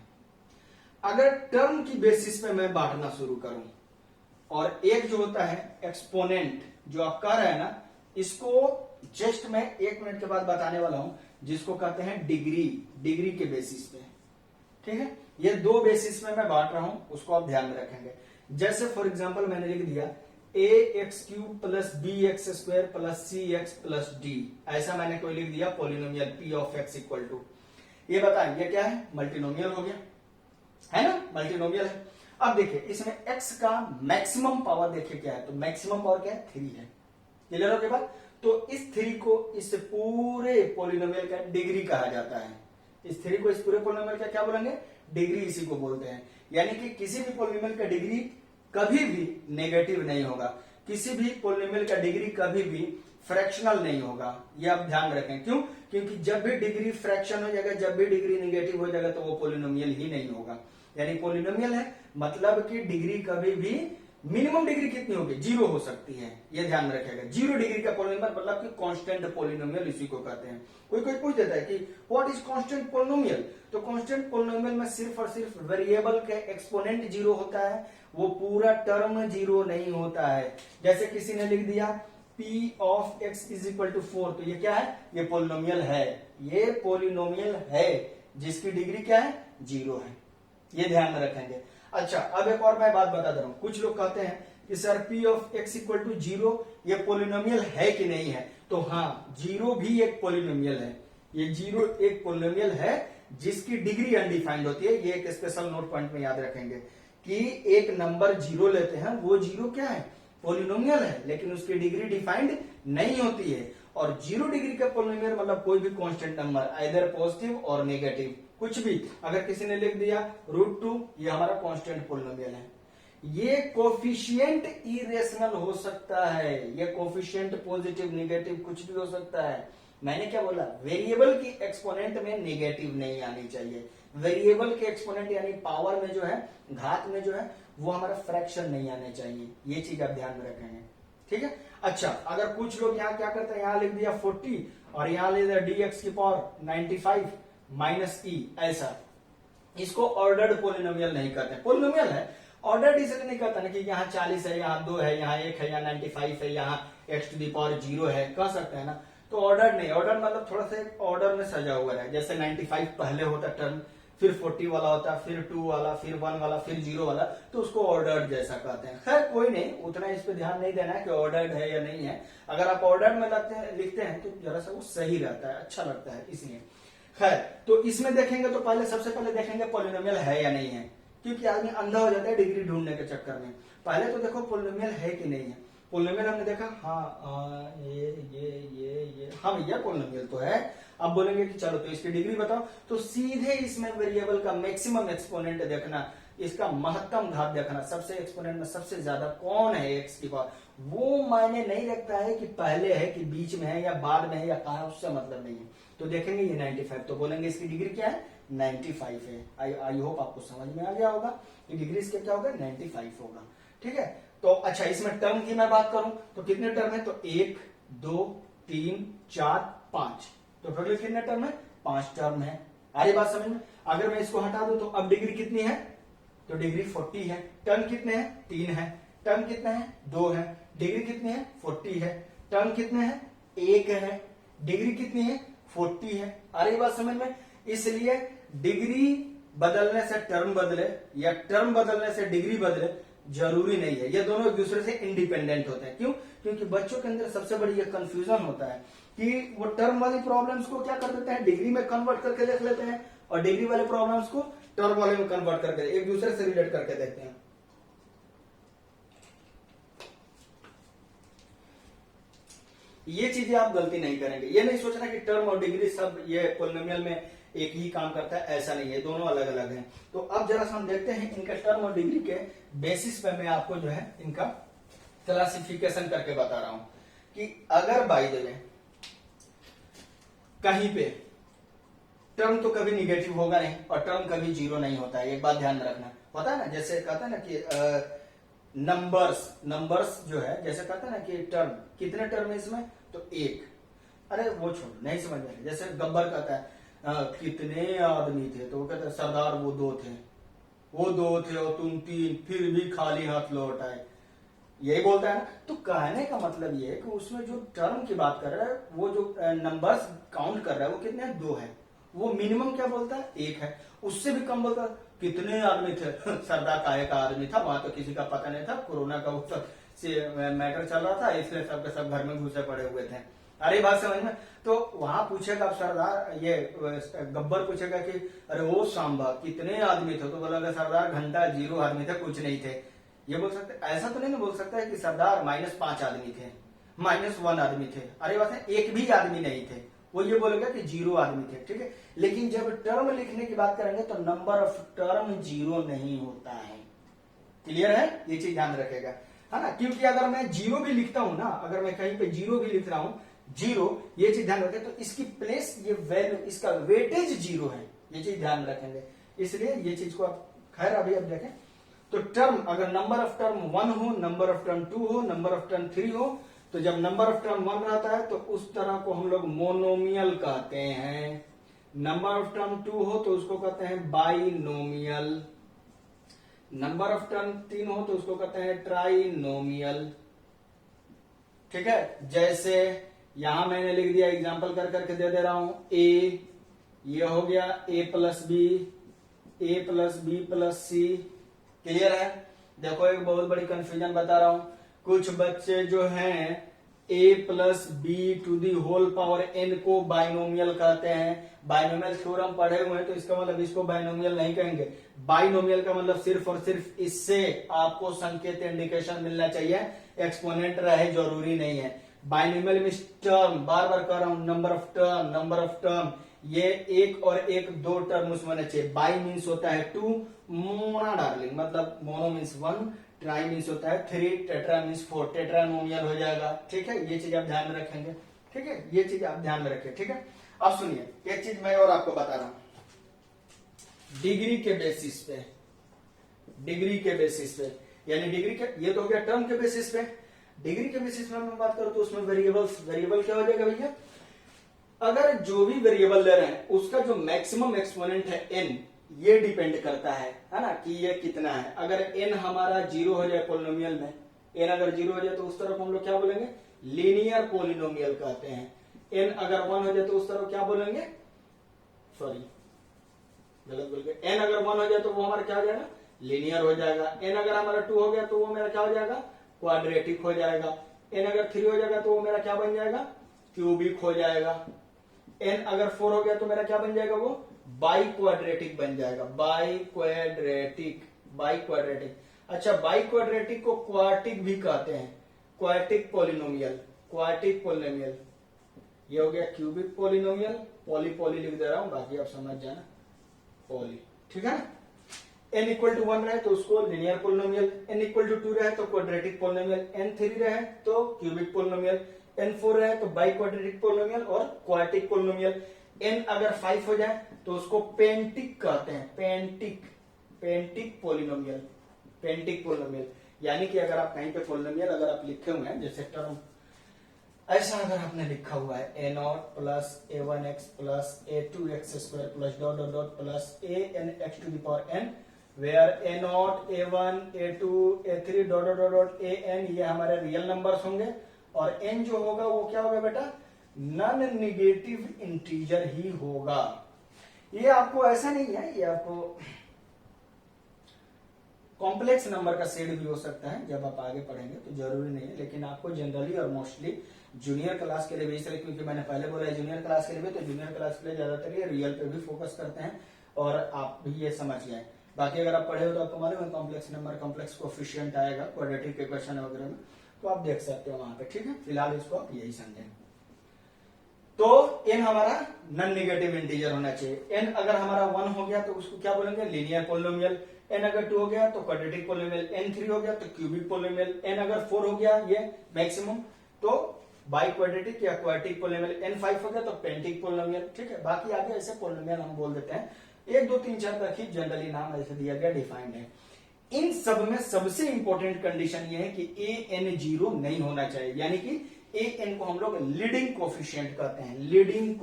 अगर टर्म की बेसिस पे मैं बांटना शुरू करूं, और एक जो होता है एक्सपोनेंट जो आप कह रहे हैं ना, इसको जस्ट मैं 1 मिनट के बाद बताने वाला हूं, जिसको कहते हैं डिग्री के बेसिस पे, ठीक है। ये 2 बेसिस में मैं बांट रहा हूं, उसको आप ध्यान में रखेंगे। जैसे फॉर एग्जांपल मैंने लिख दिया ax³ + bx² + cx + d, ऐसा मैंने कोई लिख दिया polynomial p of x equal to, ये बताएं ये क्या है, मल्टीनोमियल हो गया, है ना, मल्टीनोमियल है। अब देखिए इसमें x का मैक्सिमम पावर देखिए क्या है, तो मैक्सिमम पावर क्या है, 3 है। क्लियर हो के बाद, तो इस 3 को इस पूरे पॉलिनोमियल का डिग्री कहा जाता है। इस 3 को इस पूरे पॉलिनोमियल का क्या बोलेंगे, डिग्री इसी को बोलते हैं। यानी कि किसी भी पॉलिनोमियल का डिग्री कभी भी नेगेटिव नहीं होगा, किसी भी पॉलिनोमियल का डिग्री कभी भी फ्रैक्शनल नहीं होगा, ये आप ध्यान रखें। क्यों? क्योंकि जब भी डिग्री फ्रैक्शन हो जाएगा, जब भी डिग्री नेगेटिव हो जाएगा, तो वो पॉलिनोमियल ही नहीं होगा। यानी पॉलिनोमियल है मतलब कि डिग्री कभी भी, मिनिमम डिग्री कितनी होगी, 0 हो सकती है, ये ध्यान में रखेगा। 0 डिग्री का पॉलिनोमियल मतलब कि कांस्टेंट पॉलिनोमियल इसी को कहते हैं। कोई पूछ देता है कि व्हाट इज कांस्टेंट पॉलिनोमियल, तो कांस्टेंट पॉलिनोमियल में सिर्फ और सिर्फ वेरिएबल का एक्सपोनेंट 0 होता है, वो पूरा टर्म 0 नहीं होता है। जैसे किसी ने लिख दिया p ऑफ x = 4, तो ये क्या है, ये पॉलिनोमियल है, ये पॉलिनोमियल है जिसकी डिग्री क्या है, 0 है, ये ध्यान में रखेंगे। अच्छा, अब एक और मैं बात बता दे रहा हूं, कुछ लोग कहते हैं कि सर p ऑफ x = 0 ये पॉलिनोमियल है कि नहीं है, तो हाँ, 0 भी एक पॉलिनोमियल है। ये 0 एक पॉलिनोमियल है जिसकी डिग्री अनडिफाइंड होती है। ये एक स्पेशल नोट पॉइंट में याद रखेंगे कि एक नंबर 0 लेते हैं, वो 0 क्या है, पॉलिनोमियल है, लेकिन उसकी डिग्री डिफाइंड नहीं होती है। और 0 डिग्री का पॉलिनोमियल मतलब कोई भी कांस्टेंट नंबर, आइदर पॉजिटिव और नेगेटिव, कुछ भी। अगर किसी ने लिख दिया √2, ये हमारा कांस्टेंट पॉलिनोमियल है। ये कोफिशिएंट इरेशनल हो सकता है, ये कोफिशिएंट पॉजिटिव नेगेटिव कुछ भी हो सकता है। मैंने क्या बोला, वेरिएबल की एक्सपोनेंट में नेगेटिव नहीं आनी चाहिए। वेरिएबल के एक्सपोनेंट यानी पावर में जो है, घात में जो है, वो हमारा फ्रैक्शन नहीं आने चाहिए, ये चीज आप ध्यान में रखेंगे। ठीक है। अच्छा, अगर कुछ लोग यहाँ क्या करते हैं, यहाँ लिख दिया 40 और यहाँ लिख दिया dx की पावर 95 माइनस ई, ऐसा, इसको ऑर्डर्ड पोलिनोमियल नहीं करते। पोलिनोमियल है, ऑर्डर्ड इसलिए नहीं करता ना कि यहाँ 40 है, यहाँ 2 है, यहाँ 1 है, यहाँ 95 है, यहाँ x टू दी पावर 0 है, कह सकते हैं ना। तो ऑर्डर नहीं, ऑर्डर मतलब थोड़ा सा ऑर्डर में सजा हुआ है, जैसे 95 पहले होता टर्म, फिर 40 वाला होता, फिर 2 वाला, फिर 1 वाला, फिर 0 वाला, तो उसको ऑर्डर्ड जैसा कहते हैं। खैर कोई नहीं, उतना इस पे ध्यान नहीं देना है कि ऑर्डर्ड है या नहीं है। अगर आप ऑर्डर्ड में लिखते हैं तो जरा सा वो सही रहता है, अच्छा लगता है, इसलिए। खैर, तो इसमें देखेंगे तो पहले सबसे पहले देखेंगे पोलिनोमियल है या नहीं है, क्योंकि आदमी अंधा हो जाता है डिग्री ढूंढने के चक्कर में। पहले तो देखो पोलिनोमियल है कि नहीं है। पोलिनोमियल हमने देखा, हाँ ये हाँ भैया पोलिनोमियल तो है। अब बोलेंगे कि चलो तो इसकी डिग्री बताओ, तो सीधे इसमें वेरिएबल का मैक्सिमम एक्सपोनेंट देखना, इसका महत्तम घात देखना, सबसे एक्सपोनेंट में सबसे ज्यादा कौन है एक्स की पावर। वो मायने नहीं रखता है कि पहले है कि बीच में है या बाद में है या कहा, उससे मतलब नहीं है। तो देखेंगे ये 95, तो बोलेंगे इसकी डिग्री क्या है, 95 है। आई होप आपको समझ में आ गया होगा कि डिग्री इसके क्या होगा, 95 होगा। ठीक है। तो अच्छा, इसमें टर्म की मैं बात करूं तो कितने टर्म है, तो 1 2 3 4 5, तो टोटल कितने टर्म है, 5 टर्म है। आ रही बात समझ में। अगर मैं इसको हटा दूं तो अब डिग्री कितनी है, तो डिग्री 40 है। टर्म कितने हैं, 3 है। टर्म कितने हैं, 2 है। डिग्री कितनी है, 40 है। टर्म कितने हैं, 1 है। डिग्री कितनी है, 40 है। आ रही बात समझ में। इसलिए डिग्री बदलने से टर्म बदले या टर्म बदलने से डिग्री बदले जरूरी नहीं है, ये दोनों एक दूसरे से इंडिपेंडेंट होते हैं। क्यों, क्योंकि बच्चों के अंदर सबसे बड़ी ये कंफ्यूजन होता है कि वो टर्म वाली प्रॉब्लम्स को क्या कर देते हैं, डिग्री में कन्वर्ट करके देख लेते हैं, और डिग्री वाले प्रॉब्लम्स को टर्म वाले में कन्वर्ट करके एक दूसरे से रिलेट करके देखते हैं। ये चीजें आप गलती नहीं करेंगे। ये नहीं सोचना कि टर्म और डिग्री सब ये पोलिनोमियल में एक ही काम करता है, ऐसा नहीं है, दोनों अलग अलग हैं। तो अब जरा सा हम देखते हैं इनके टर्म और डिग्री के बेसिस पे मैं आपको जो है इनका क्लासिफिकेशन करके बता रहा हूं कि अगर बाय द वे कहीं पे टर्म तो कभी निगेटिव होगा नहीं और टर्म कभी 0 नहीं होता है, एक बात ध्यान में रखना। होता है ना, जैसे कहता है ना कि नंबर्स जो है, जैसे कहता है ना कि टर्म, कितने टर्म है इसमें, तो 1। अरे वो छोड़, नहीं समझ में। जैसे गब्बर कहता है कितने आदमी थे, तो वो कहता है सरदार वो 2 थे, वो 2 थे और तुम 3, फिर भी खाली हाथ लौट आए, यही बोलता है ना। तो कहने का मतलब ये है कि उसमें जो टर्म की बात कर रहा है, वो जो नंबर्स काउंट कर रहा है वो कितने हैं, 2 है। वो मिनिमम क्या बोलता है, 1 है। उससे भी कम बोलता है कितने आदमी थे सरदार काहे का आदमी था, वहां तो किसी का पता नहीं था, कोरोना का उस मैटर चल रहा था, इसलिए सबके सब घर में घुसे पड़े हुए थे। अरे बात समझ में। तो वहां पूछेगा सरदार, ये गब्बर पूछेगा कि अरे वो सांबा कितने आदमी थे, तो बोला सरदार घंटा 0 आदमी थे, कुछ नहीं थे। ये बोल सकते, ऐसा तो नहीं ना बोल सकता है कि सरदार -5 आदमी थे, -1 आदमी थे। अरे बात है, एक भी आदमी नहीं थे, वो ये बोलेगा कि 0 आदमी थे। ठीक है। लेकिन जब टर्म लिखने की बात करेंगे तो नंबर ऑफ टर्म 0 नहीं होता है। क्लियर है, ये चीज ध्यान रखेगा, है ना। क्योंकि अगर मैं 0 भी लिखता हूं ना, अगर मैं कहीं पे 0 भी लिख रहा हूं, 0, ये चीज ध्यान रखें, तो इसकी प्लेस, ये वैल्यू, इसका वेटेज 0 है, ये चीज ध्यान रखेंगे। इसलिए ये चीज को आप, खैर अभी अब देखें तो टर्म, अगर नंबर ऑफ टर्म 1 हो, नंबर ऑफ टर्म 2 हो, नंबर ऑफ टर्म 3 हो, तो जब नंबर ऑफ टर्म 1 रहता है तो उस तरह को हम लोग मोनोमियल कहते हैं। नंबर ऑफ टर्म 2 हो तो उसको कहते हैं बाइनोमियल। नंबर ऑफ टर्म 3 हो तो उसको कहते हैं ट्राइनोमियल। ठीक है। जैसे यहां मैंने लिख दिया, एग्जांपल कर करके दे दे रहा हूं, ए, ये हो गया a plus b plus c. Clear है। देखो एक बहुत बड़ी कंफ्यूजन बता रहा हूं, कुछ बच्चे जो हैं a plus b to the whole power n को बाइनोमियल कहते हैं। बाइनोमियल थ्योरम पढ़े हुए हैं तो इसका मतलब इसको बाइनोमियल नहीं कहेंगे। बाइनोमियल का मतलब सिर्फ और सिर्फ इससे आपको संकेत इंडिकेशन मिलना चाहिए, एक्सपोनेंट रहे जरूरी नहीं है। बाइनोमियल मींस टर्म, बार बार कह रहा हूं, नंबर ऑफ टर्म, ये एक और एक 2 टर्म उसमें होना चाहिए। बाई मीन्स होता है 2, मोना डार्लिंग मतलब मोनो मीन्स 1, ट्राई मीन्स होता है 3, टेट्रा मीन्स 4, टेट्रानोमियल हो जाएगा। ठीक है, ये चीज आप ध्यान में रखेंगे। ठीक है, ये चीज आप ध्यान में रखें। ठीक है। अब सुनिए, एक चीज मैं और आपको बता रहा हूं, डिग्री के बेसिस पे डिग्री के बेसिस पे, यानी डिग्री के, ये तो हो गया टर्म के बेसिस पे। डिग्री के बेसिस पे मैं बात करूं तो उसमें वेरिएबल क्या हो जाएगा भैया, अगर जो भी वेरिएबल ले रहे हैं उसका जो मैक्सिमम एक्सपोनेंट है n, ये डिपेंड करता है ना, कि ये कितना है। अगर n हमारा 0 हो जाए पोलिनोमियल में, n अगर 0 हो जाए तो उस तरफ हम लोग क्या बोलेंगे, लीनियर पोलिनोमियल कहते हैं। n अगर 1 हो जाए तो उस तरफ क्या बोलेंगे, सॉरी गलत बोल गए, n अगर 1 हो जाए तो वो हमारा क्या हो जाएगा, लीनियर हो जाएगा। n अगर हमारा 2 हो गया तो वो मेरा क्या हो जाएगा, क्वाड्रेटिक हो जाएगा। n अगर 3 हो जाएगा तो वो मेरा क्या बन जाएगा, क्यूबिक हो जाएगा। n अगर 4 हो गया तो मेरा क्या बन जाएगा, वो बाई क्वाड्रेटिक बन जाएगा, बाई क्वाड्रेटिक। अच्छा, बाई क्वाड्रेटिक को क्वार्टिक भी कहते हैं, क्वार्टिक पोलिनोमियल। ये हो गया क्यूबिक पोलिनोमियल, पॉली लिख दे रहा हूं, बाकी आप समझ जाना, पॉली, ठीक है ना। n इक्वल टू 1 रहे तो उसको linear polynomial, n equal to 2 रहे तो क्वाड्रेटिक पोलिनोमियल, n 3 रहे तो क्यूबिक पोलिनोमियल, n 4 रहे तो बाई क्वाड्रेटिक पोलिनोमियल और क्वार्टिक पोलिनोमियल। n अगर 5 हो जाए तो उसको पेंटिक कहते हैं, पेंटिक पोलिनोमियल। यानी कि अगर आप कहीं पे पोलिनोमियल अगर आप लिखे हुए हैं, जैसे टर्म ऐसा अगर आपने लिखा हुआ है a0 plus a1x plus a2x square plus dot dot dot plus anx to the power n, where a0 a1 a2 a3 dot dot dot an ये हमारे रियल नंबर्स होंगे, और n जो होगा वो क्या होगा बेटा, नॉन निगेटिव इंटीजर ही होगा। ये आपको ऐसा नहीं है, ये आपको कॉम्प्लेक्स नंबर का सेट भी हो सकता है, जब आप आगे पढ़ेंगे तो जरूरी नहीं है, लेकिन आपको जनरली और मोस्टली जूनियर क्लास के लिए भी, इसलिए क्योंकि मैंने पहले बोला है जूनियर क्लास के लिए भी, तो जूनियर क्लास के लिए ज्यादातर ये रियल पे भी फोकस करते हैं, और आप भी ये समझ गए। बाकी अगर आप पढ़े हो तो आपको मालूम है कॉम्प्लेक्स नंबर, कॉम्प्लेक्स कोएफिशिएंट आएगा क्वाड्रेटिक इक्वेशन वगैरह में, तो आप देख सकते हो वहां पे, ठीक है। फिलहाल इसको आप यही समझें। तो n हमारा नॉन नेगेटिव इंटीजर होना चाहिए। n अगर हमारा 1 हो गया तो उसको क्या बोलेंगे, लीनियर पोलिनोमियल। n अगर 2 हो गया तो क्वाड्रेटिक पोलिनोमियल, n 3 हो गया तो क्यूबिक पोलिनोमियल, n अगर 4 हो गया ये मैक्सिमम तो बाई क्वाड्रेटिक या क्वार्टिक पोलिनोमियल, n 5 हो गया तो पेंटिक पोलिनोमियल, ठीक है। बाकी आगे ऐसे पोलिनोमियल हम बोल देते हैं, 1 2 3 4 तक ही जनरली नाम ऐसे दिया गया, डिफाइंड है। इन सब में सबसे इंपॉर्टेंट कंडीशन ये है कि an 0 नहीं होना चाहिए, यानी कि an को हम लोग लीडिंग कोएफिशिएंट कहते हैं, लीडिंग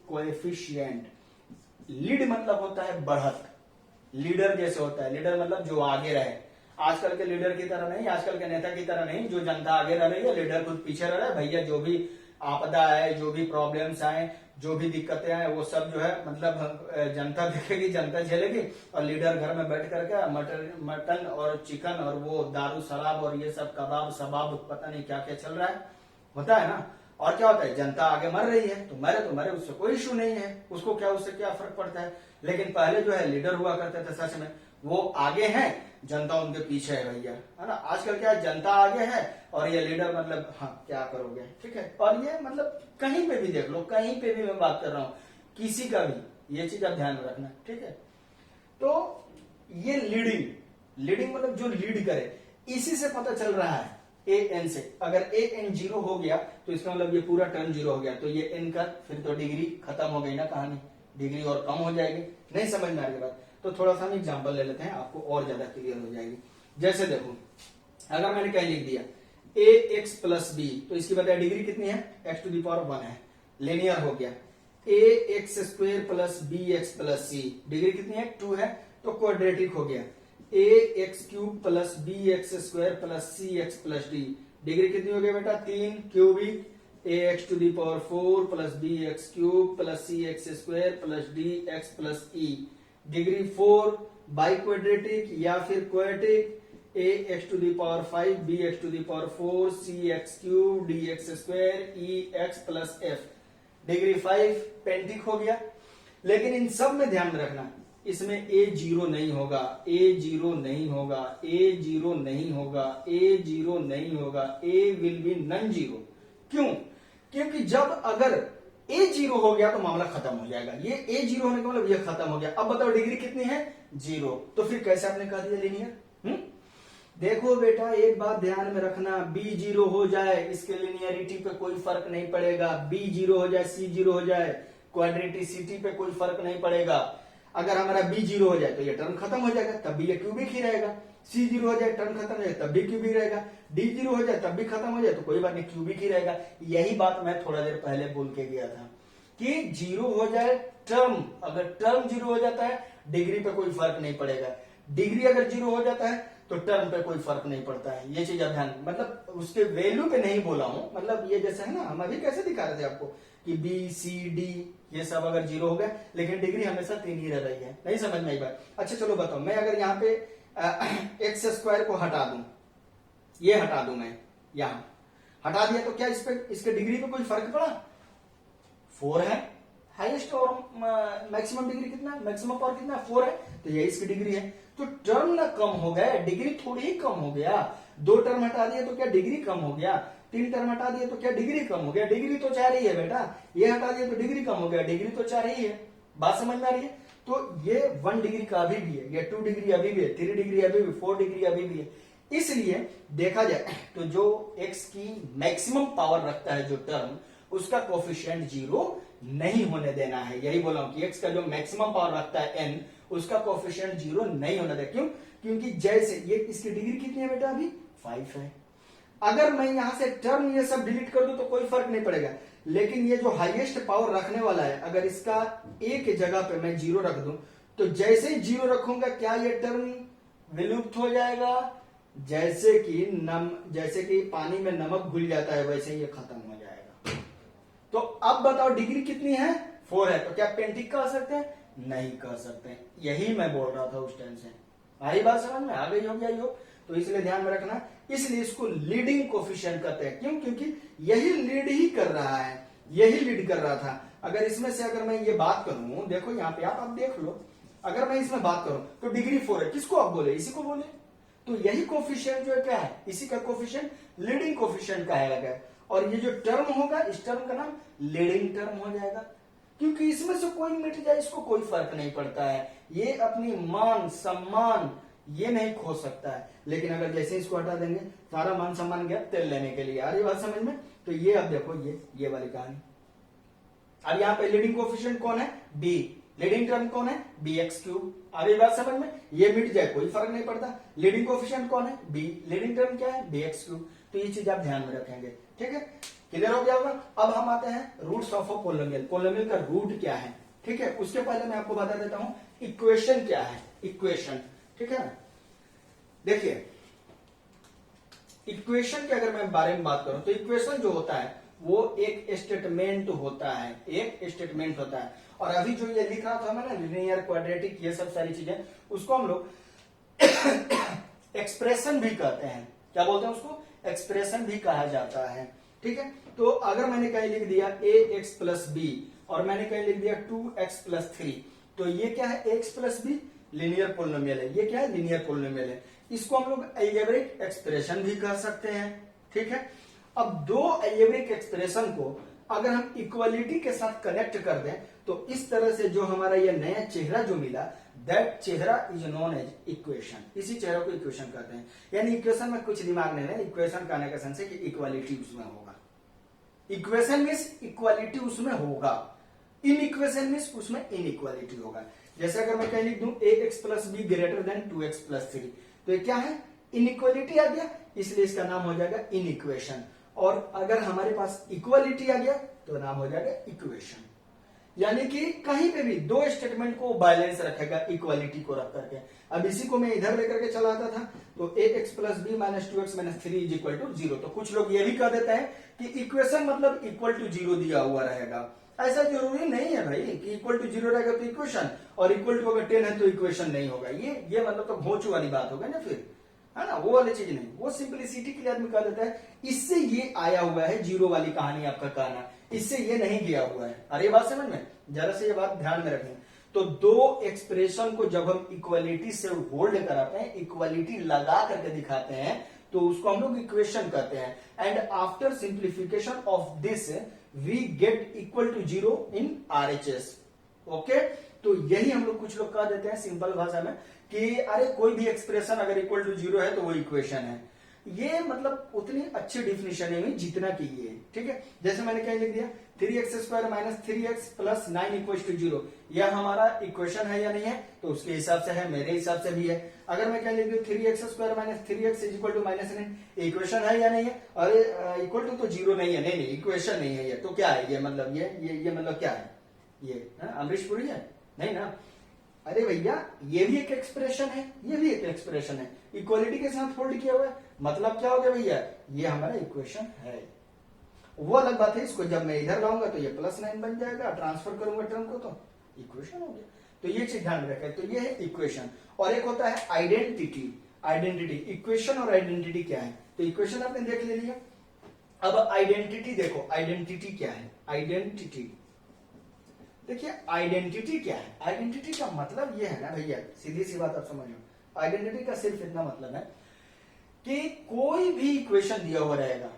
कोएफिशिएंट। लीड मतलब होता है बढ़त, लीडर जैसे होता है, लीडर मतलब जो आगे रहे। आजकल के लीडर की तरह नहीं, आजकल के नेता की तरह नहीं, जो जनता आगे रह रही है, लीडर खुद पीछे रह रहा है। भैया जो भी आपदा आए, जो भी प्रॉब्लम्स आए, जो भी दिक्कतें आए, वो सब जो है मतलब जनता देखेगी, जनता झेलेगी, और लीडर घर में बैठ करके मटन और चिकन और वो दारू शराब और ये सब कबाब सबाब पता नहीं क्या क्या चल रहा है, होता है ना। और क्या होता है, जनता आगे मर रही है तो मरे, उससे कोई इशू नहीं है, उसको क्या, उससे क्या फर्क पड़ता है। लेकिन पहले जो है लीडर हुआ करते थे, सच में वो आगे हैं, जनता उनके पीछे है भैया, है ना। आजकल क्या है, जनता आगे है और ये लीडर मतलब हाँ क्या करोगे, ठीक है। और ये मतलब कहीं पे भी देख लो, कहीं पे भी मैं बात कर रहा हूं, किसी का भी, ये चीज आप ध्यान में रखना, ठीक है। तो ये लीडिंग मतलब जो लीड करे, इसी से पता चल रहा है an से। अगर an 0 हो गया तो इसका मतलब ये पूरा टर्म 0 हो गया, तो ये n का फिर तो डिग्री खत्म हो गई ना कहानी, डिग्री और कम हो जाएगी। नहीं समझ में आ रही बात, तो थोड़ा सा हम एग्जांपल ले लेते हैं, आपको और ज्यादा क्लियर हो जाएगी। जैसे देखो, अगर मैंने क्या लिख दिया ax प्लस b, तो इसकी बताया डिग्री कितनी है, x टू द पावर 1 है, लिनियर हो गया। ax square plus bx plus c, degree कितनी है, 2 है, तो क्वाड्रेटिक हो गया। ax cube plus bx square plus cx plus d, degree कितनी हो गई बेटा, 3, cubic. ax to the power 4 plus bx cube plus cx square plus dx plus e, degree 4, biquadratic या फिर quadratic. ax to the power 5 bx to the power 4 cx cube dx square ex plus f, degree 5, पेंटिक हो गया। लेकिन इन सब में ध्यान रखना, इसमें a 0 नहीं होगा, a will be non zero. क्यों? क्योंकि जब अगर a 0 हो गया तो मामला खत्म हो जाएगा, ये a 0 होने का मतलब ये खत्म हो गया। अब बताओ डिग्री कितनी है, 0, तो फिर कैसे आपने कह दिया लीनियर। देखो बेटा एक बात ध्यान में रखना, b 0 हो जाए इसके लिनियरिटी पे कोई फर्क नहीं पड़ेगा, b 0 हो जाए, c 0 हो जाए, क्वाड्रेटिसिटी पे कोई फर्क नहीं पड़ेगा। अगर हमारा b जीरो हो जाए तो ये टर्म खत्म हो जाएगा, तब भी ये क्यूबिक ही रहेगा। c जीरो हो जाए, टर्म खत्म हो जाए, तब भी क्यूबिक रहेगा। d जीरो हो जाए, तब भी खत्म हो जाए, तो कोई बात नहीं, क्यूबिक ही रहेगा। यही बात मैं थोड़ा देर पहले बोल के गया था कि जीरो हो जाए टर्म, अगर टर्म जीरो हो जाता है डिग्री पे कोई फर्क नहीं पड़ेगा, डिग्री अगर जीरो हो जाता है तो टर्म पे कोई फर्क नहीं पड़ता है। ये चीज आप ध्यान, मतलब उसके वैल्यू पे नहीं बोला हूं, मतलब ये जैसे है ना, हम अभी कैसे दिखा रहे थे आपको कि बी सी डी ये सब अगर जीरो हो गया, लेकिन डिग्री हमेशा 3 ही रह रही है। नहीं समझ में आई बात? अच्छा चलो बताओ, मैं अगर यहाँ पे एक्स स्क्वायर को हटा दूं, ये हटा दूं, मैं यहां हटा दिया तो क्या इस पे, इसके डिग्री पे कोई फर्क पड़ा? 4 है हाईएस्ट, और मैक्सिमम डिग्री कितना है, मैक्सिमम पावर कितना है, 4 है, तो ये इसकी डिग्री है। तो टर्म ना कम हो गया, डिग्री थोड़ी ही कम हो गया। 2 टर्म हटा दिए तो क्या डिग्री कम हो गया, 3 टर्म हटा दिए तो क्या डिग्री कम हो गया, डिग्री तो 4 ही है बेटा। ये हटा दिए तो डिग्री कम हो गया, डिग्री तो 4 ही है। बात समझ में आ रही है? तो ये 1 डिग्री का अभी भी है, ये 2 डिग्री अभी भी है, 3 डिग्री अभी भी, 4 डिग्री अभी भी है। इसलिए देखा जाए तो जो x की मैक्सिमम पावर रखता है जो टर्म, उसका कोफिशिएंट जीरो नहीं होने देना है। यही बोला हूं कि x का जो मैक्सिमम पावर रखता है n, उसका कोफिशिएंट जीरो नहीं होने देना। क्यों? क्योंकि जैसे ये इसकी डिग्री कितनी है बेटा, अभी 5 है। अगर मैं यहां से टर्म ये सब डिलीट कर दूं तो कोई फर्क नहीं पड़ेगा, लेकिन ये जो हाईएस्ट पावर रखने वाला है, अगर इसका a के जगह पे मैं जीरो रख दूं, तो जैसे ही जीरो रखूंगा क्या ये टर्म विलुप्त हो जाएगा? जैसे कि पानी में नमक घुल जाता है, वैसे ही ये खत्म हो जाएगा। तो अब बताओ डिग्री कितनी है, 4 है, तो क्या पेंटिक कह सकते हैं? नहीं कह सकते। यही मैं बोल रहा था उस टाइम से। हमारी बात समझ में आ गई हो, गया हो? तो इसलिए ध्यान में रखना, इसलिए इसको लीडिंग कोफिशिएंट कहते हैं। क्यों? क्योंकि यही लीड ही कर रहा है, यही लीड कर रहा था। अगर इसमें से अगर मैं ये बात करूं, देखो यहाँ पे आप देख लो, अगर मैं इसमें बात करूं तो डिग्री 4 है, किसको आप बोले? इसी को बोले। तो यही कोफिशिएंट जो है क्या है, इसी का कोफिशिएंट लीडिंग कोफिशिएंट कहा गया। और ये जो टर्म होगा, इस टर्म का नाम लीडिंग टर्म हो जाएगा, क्योंकि इसमें से कोई मिट जाए इसको कोई फर्क नहीं पड़ता है, ये अपनी मान सम्मान ये नहीं खो सकता है। लेकिन अगर जैसे इसको हटा देंगे, सारा मान सम्मान गया तेल लेने के लिए। आ रही बात समझ में? तो ये अब देखो, ये वाली कहानी। अब यहाँ पे लीडिंग कोफिशिएंट कौन है? बी। लीडिंग टर्म कौन है? B x cube. आ रही बात समझ में? ये मिट जाए कोई फर्क नहीं पड़ता। लीडिंग कोफिशिएंट कौन है? बी। लीडिंग टर्म क्या है? B x cube. तो ये चीज आप ध्यान में रखेंगे, ठीक है? क्लियर हो गया होगा? अब हम आते हैं roots of a polynomial. Polynomial का रूट क्या है, ठीक है? उसके पहले मैं आपको बता देता हूं इक्वेशन क्या है। इक्वेशन, ठीक है? देखिए, इक्वेशन के अगर मैं बारे में बात करूं तो इक्वेशन जो होता है वो एक स्टेटमेंट होता है, एक स्टेटमेंट होता है। और अभी जो ये लिख रहा था मैं ना, लिनियर, क्वाड्रेटिक, ये सब सारी चीजें, उसको हम लोग एक्सप्रेशन भी कहते हैं। क्या बोलते हैं उसको? एक्सप्रेशन भी कहा जाता है, ठीक है? तो अगर मैंने कहीं लिख दिया ax प्लस बी और मैंने कहीं लिख दिया 2x प्लस 3, तो ये क्या है? x plus be linear polynomial है। ये क्या है? लीनियर पोलिनोमियल है। इसको हम लोग अलजेब्रिक एक्सप्रेशन भी कह सकते हैं, ठीक है? अब दो अलजेब्रिक एक्सप्रेशन को अगर हम इक्वालिटी के साथ कनेक्ट कर दें तो इस तरह से जो हमारा ये नया चेहरा जो मिला, दैट चेहरा इज नोन एज इक्वेशन। इसी चेहरे को इक्वेशन कहते हैं। यानी इक्वेशन में कुछ दिमाग नहीं है, इक्वेशन कहने का सेंस है कि इक्वालिटी उसमें होगा। इक्वेशन मीन्स इक्वालिटी उसमें होगा, इन इक्वेशन मीन्स उसमें इनइक्वालिटी होगा। जैसे अगर मैं कहीं लिख दूं ax plus be greater than 2x plus 3, तो ये क्या है? इनइक्वालिटी आ गया, इसलिए इसका नाम हो जाएगा इनइक्वेशन। और अगर हमारे पास इक्वालिटी आ गया तो नाम हो जाएगा इक्वेशन। यानी कि कहीं पे भी दो स्टेटमेंट को बैलेंस रखेगा इक्वालिटी को रख करके। अब इसी को मैं इधर लेकर के चला आता था, तो ax plus b minus 2x minus 3 is equal to 0। तो कुछ लोग ये भी कह देते हैं कि इक्वेशन मतलब इक्वल टू 0 दिया हुआ रहेगा। ऐसा जरूरी नहीं है भाई कि इक्वल टू 0 रहेगा तो इक्वेशन, और इक्वल टू अगर 10 है तो इक्वेशन नहीं होगा। ये मतलब तो भोंचू वाली बात होगा ना फिर, है ना? वो वाली चीज नहीं, वो सिंपलिसिटी के लिए आदमी कह देता है इससे ये आया हुआ है, 0 वाली कहानी आपका कहना, इससे ये नहीं गया हुआ है। अरे ये बात समझ में? जरा से ये बात ध्यान में रखें। तो दो एक्सप्रेशन को जब हम इक्वालिटी से होल्ड कराते हैं, इक्वालिटी लगा करके दिखाते हैं, तो उसको हम लोग इक्वेशन कहते हैं। And after simplification of this we get equal to 0 in RHS। Okay, तो यही हम लोग कुछ लोग कह देते हैं सिंपल भाषा में कि अरे कोई भी एक्सप्रेशन अगर इक्वल टू 0 है तो वो इक्वेशन है। ये मतलब उतनी अच्छी डिफिनेशन है जितना की ये है, ठीक है। जैसे मैंने क्या लिख दिया 3x² minus 3x plus 9 equal to 0, यह हमारा इक्वेशन है या नहीं है, तो उसके हिसाब से है, मेरे हिसाब से भी है। अगर मैं क्या लिख दूं 3x² minus 3x equal to minus 9, equation है या नहीं है, अरे इक्वल टू तो 0 नहीं है, नहीं इक्वेशन नहीं है ये, तो क्या है ये, मतलब ये मतलब क्या है, ये अमरीशपुरी है नहीं ना। अरे भैया ये भी एक एक्सप्रेशन है, ये भी एक एक्सप्रेशन है, इक्वलिटी के साथ फोल्ड किया हुआ है, मतलब क्या हो गया भैया, ये हमारा इक्वेशन है। वो अलग बात है, इसको जब मैं इधर लाऊंगा तो ये +9 बन जाएगा, ट्रांसफर करूंगा टर्म को तो इक्वेशन हो गया। तो ये चीज ध्यान रखें, तो ये है इक्वेशन। और एक होता है आइडेंटिटी। आइडेंटिटी, इक्वेशन और आइडेंटिटी क्या है, तो इक्वेशन आपने देख ले लिया, अब आइडेंटिटी देखो, आइडेंटिटी क्या है, आइडेंटिटी देखिए, आइडेंटिटी क्या है, आइडेंटिटी का मतलब ये है ना भैया, सीधी सी बात आप समझ लो, आइडेंटिटी का सिर्फ इतना मतलब है कि कोई भी इक्वेशन दिया हुआ रहेगा,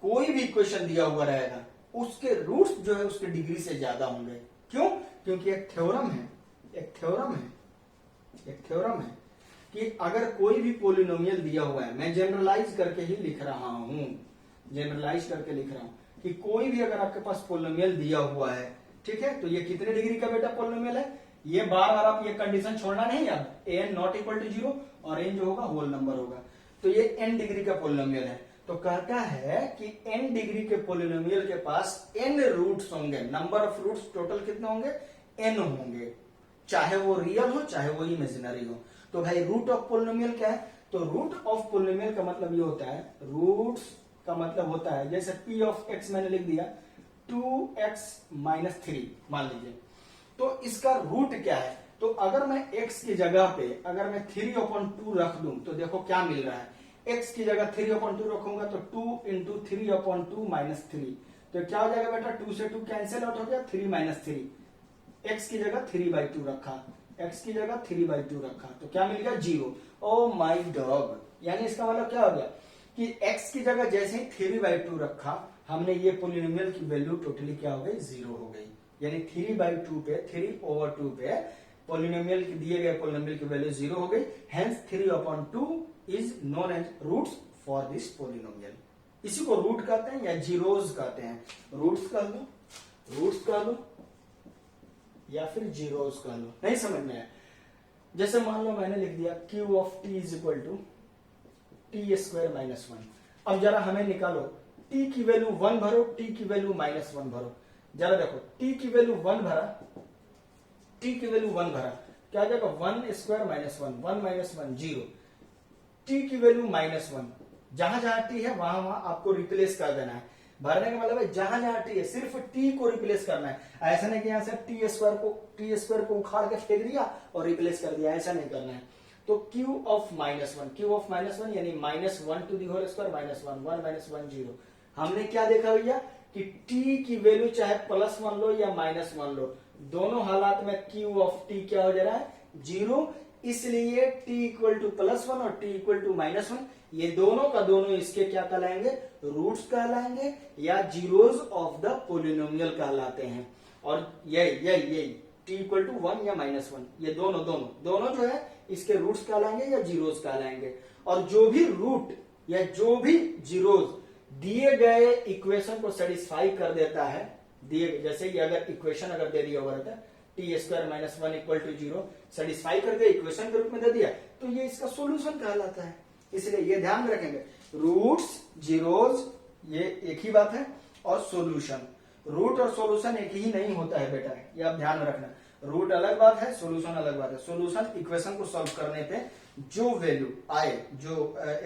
कोई भी इक्वेशन दिया हुआ रहेगा, उसके रूट्स जो है उसके डिग्री से ज्यादा होंगे। क्यों? क्योंकि एक थ्योरम है, एक थ्योरम है, एक थ्योरम है कि अगर कोई भी पोलिनोमियल दिया हुआ है, मैं जनरलाइज करके ही लिख रहा हूं, जनरलाइज करके लिख रहा हूं कि कोई भी अगर आपके पास पोलिनोमियल दिया हुआ है, ठीक है, तो ये कितने डिग्री का बेटा पोलिनोमियल है, ये बार बार आप ये कंडीशन छोड़ना नहीं, अब an नॉट इक्वल टू 0 और n जो होगा होल नंबर होगा, तो ये n डिग्री का पोलिनोमियल है। तो कहता है कि n डिग्री के पोलिनोमियल के पास n रूट्स होंगे, नंबर ऑफ रूट्स टोटल कितने होंगे, n होंगे, चाहे वो रियल हो चाहे वो इमेजिनरी हो। तो भाई रूट ऑफ पोलिनोमियल क्या है, तो रूट ऑफ पोलिनोमियल का मतलब ये होता है, रूट्स का मतलब होता है, जैसे p ऑफ x मैंने लिख दिया 2x माइनस 3 मान लीजिए, तो इसका रूट क्या है, तो अगर मैं x की जगह पे अगर मैं 3/2 रख दूं तो देखो क्या मिल रहा है, x की जगह 3/2 रखूंगा तो 2 इंटू 3/2 माइनस 3, तो क्या हो जाएगा बेटा, 2 से 2 कैंसिल आउट हो गया, 3 माइनस 3, x की जगह 3/2 रखा, x की जगह 3/2 रखा, तो क्या मिल गया 0। ओ माई डॉग, यानी इसका मतलब क्या हो गया कि x की जगह जैसे ही 3/2 रखा, हमने ये पोलिनोमियल की वैल्यू टोटली क्या हो गई, 0 हो गई, यानी 3/2 पे 3/2 पे पोलिनोमियल की दिए गए पोलिनोमियल की वैल्यू 0 हो गई, hence 3/2 is known as roots for this polynomial. इसी को रूट कहते हैं या जीरोज कहते हैं, रूट्स कह लो, रूट्स कह लो या फिर जीरोज कह लो, नहीं समझ में आया। जैसे मान लो मैंने लिख दिया q of t is equal to t² minus 1, अब जरा हमें निकालो t की वैल्यू 1 भरो, t की वैल्यू -1 भरो, जरा देखो t की वैल्यू 1 भरा, t की वैल्यू 1 भरा, क्या जाएगा 1² माइनस 1, 1 माइनस 1 0, t की वैल्यू -1, जहां जहां t है वहां वहां आपको रिप्लेस कर देना है, भरने का मतलब है जहां जहां t है सिर्फ t को रिप्लेस करना है, ऐसा नहीं कि यहां से t² को उखाड़ के फेंक दिया और रिप्लेस कर दिया, ऐसा नहीं करना है। तो q ऑफ -1 यानी -1 टू दी होल स्क्वायर -1, 1 -1 0, हमने क्या देखा भैया कि t की वैल्यू चाहे +1 लो या -1 लो, दोनों हालात में q ऑफ t क्या हो जा रहा है 0, इसलिए t इक्वल टू +1 और t इक्वल टू -1, ये दोनों का दोनों इसके क्या कहलाएंगे, रूट्स कहलाएंगे या जीरोज ऑफ द पोलिनोमियल कहलाते हैं। और यही t इक्वल टू 1 या -1, ये दोनों जो है इसके रूट्स कहलाएंगे या जीरोज कहलाएंगे। और जो भी रूट या जो भी जीरोज दिए गए इक्वेशन को सेटिस्फाई कर देता है, दिए जैसे कि अगर इक्वेशन अगर दे दिया हुआ रहता है t² minus 1 equal to 0, satisfy करके इक्वेशन के रूप में दे दिया, तो ये इसका सोल्यूशन कहलाता है। इसलिए ये ध्यान में रखेंगे, रूट्स जीरोज ये एक ही बात है, और सोल्यूशन, रूट और सोल्यूशन एक ही नहीं होता है बेटा, ये आप ध्यान में रखना, रूट अलग बात है, सोल्यूशन अलग बात है। सोल्यूशन इक्वेशन को सॉल्व करने पे जो वैल्यू आए, जो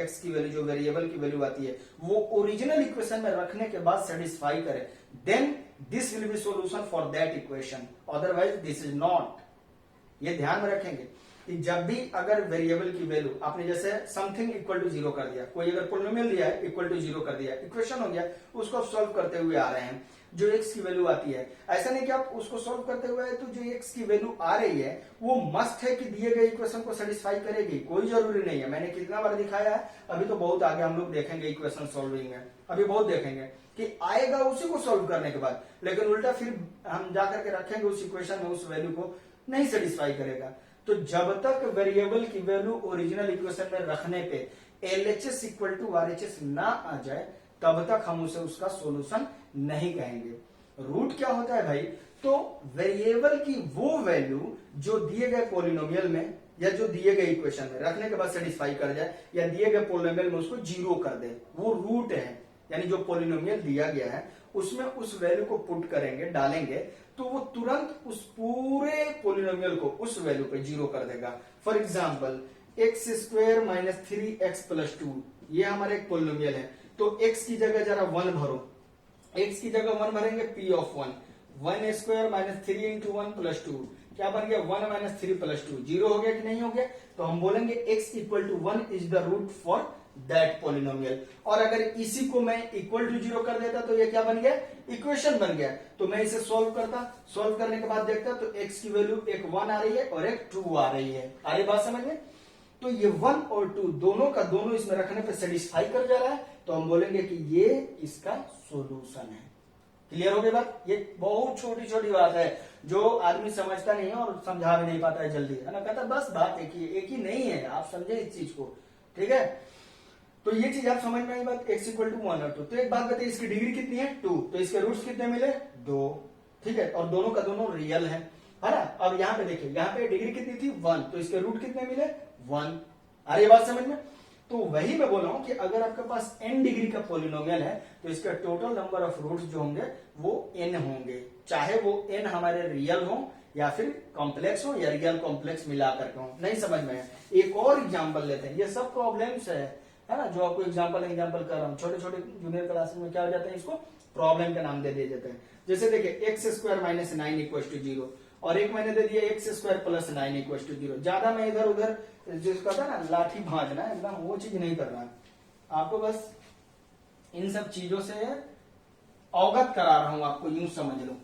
x की वैल्यू, जो वेरिएबल की वैल्यू आती है, वो ओरिजिनल इक्वेशन में रखने के बाद सेटिस्फाई करे, then this will be solution for that equation, otherwise this is not. ये ध्यान में रखेंगे कि जब भी अगर वेरिएबल की वैल्यू आपने जैसे समथिंग इक्वल टू 0 कर दिया, कोई अगर पोलिनोमियल दिया है इक्वल टू 0 कर दिया, इक्वेशन हो गया, उसको सॉल्व करते हुए आ रहे हैं, जो x की वैल्यू आती है, ऐसा नहीं कि आप उसको सॉल्व करते हुए तो जो x की वैल्यू आ रही है वो मस्ट है कि दिए गए इक्वेशन को सेटिस्फाई करेगी, कोई जरूरी नहीं है। मैंने कितना बार दिखाया है, अभी तो बहुत आगे हम लोग देखेंगे इक्वेशन सॉल्विंग में, अभी बहुत देखेंगे कि आएगा उसी को सॉल्व करने के बाद, लेकिन उल्टा फिर हम जाकर के रखेंगे उस इक्वेशन में, उस वैल्यू को नहीं सेटिस्फाई करेगा। तो जब तक वेरिएबल की वैल्यू ओरिजिनल इक्वेशन में रखने पे LHS इक्वल टू RHS ना आ जाए तब तक हम उसे उसका सॉल्यूशन नहीं कहेंगे। रूट क्या होता है भाई, तो वेरिएबल की वो वैल्यू जो दिए गए पॉलिनोमियल में या जो दिए गए इक्वेशन में रखने के बाद सेटिस्फाई कर जाए या दिए गए पॉलिनोमियल में उसको जीरो कर दे, वो रूट है। यानी जो पॉलिनोमियल दिया गया है उसमें उस वैल्यू को पुट करेंगे, डालेंगे, तो वो तुरंत उस पूरे पॉलिनोमियल को उस वैल्यू पे जीरो कर देगा। For example x square minus 3x plus 2, ये हमारा एक पॉलिनोमियल है, तो x की जगह जरा 1 भरो, x की जगह 1 भरेंगे, p of 1 square minus 3 into 1 plus 2, क्या बन गया 1 माइनस 3 प्लस 2, जीरो हो गया कि नहीं हो गया, तो हम बोलेंगे x equal to 1 is the root for that polynomial. और अगर इसी को मैं इक्वल टू जीरो कर देता तो ये क्या बन गया, इक्वेशन बन गया। तो मैं इसे सॉल्व करता, सॉल्व करने के बाद देखता तो x की वैल्यू एक 1 आ रही है और एक 2 आ रही है। आ रही बात समझ में, तो ये 1 और 2 दोनों का दोनों इसमें रखने पे सेटिस्फाई कर जा रहा है, तो हम बोलेंगे कि ये इसका सॉल्यूशन है। क्लियर हो गई बात, ये बहुत छोटी छोटी बात है जो आदमी समझता नहीं है और समझा भी नहीं पाता है जल्दी, है ना, कहता बस बात एक ही नहीं है, आप समझे इस चीज को, ठीक है। तो ये चीज आप समझ में आई बात, x इक्वल टू 1 और 2। तो एक बात बताइए, इसकी डिग्री कितनी है 2, तो इसके रूट्स कितने मिले 2, ठीक है, और दोनों का दोनों रियल है ना। अब यहाँ पे देखिए, यहाँ पे डिग्री कितनी थी 1, तो इसके रूट कितने मिले 1। आ रही बात समझ में, तो वही मैं बोल रहा हूं कि अगर आपके पास n डिग्री का पॉलिनोमियल है तो इसका टोटल नंबर ऑफ रूट्स जो होंगे वो n होंगे, चाहे वो n हमारे रियल हो या फिर कॉम्प्लेक्स हो या रियल कॉम्प्लेक्स मिला करके हो। नहीं समझ में है, एक और एग्जांपल लेते हैं, ये सब प्रॉब्लम्स है ना, जो आपको एग्जांपल कर रहा हूँ। छोटे छोटे जूनियर क्लास में क्या हो जाता है, इसको प्रॉब्लम का नाम दे दिए जाते हैं। जैसे देखिए x square minus 9 equal to 0 और एक मैंने दे दिया x square plus 9 equal to 0। ज्यादा मैं इधर उधर जिसका था ना लाठी भांजना एकदम वो चीज नहीं करना है, आपको बस इन सब चीजों से अवगत करा रहा हूं, आपको यूं समझ लो।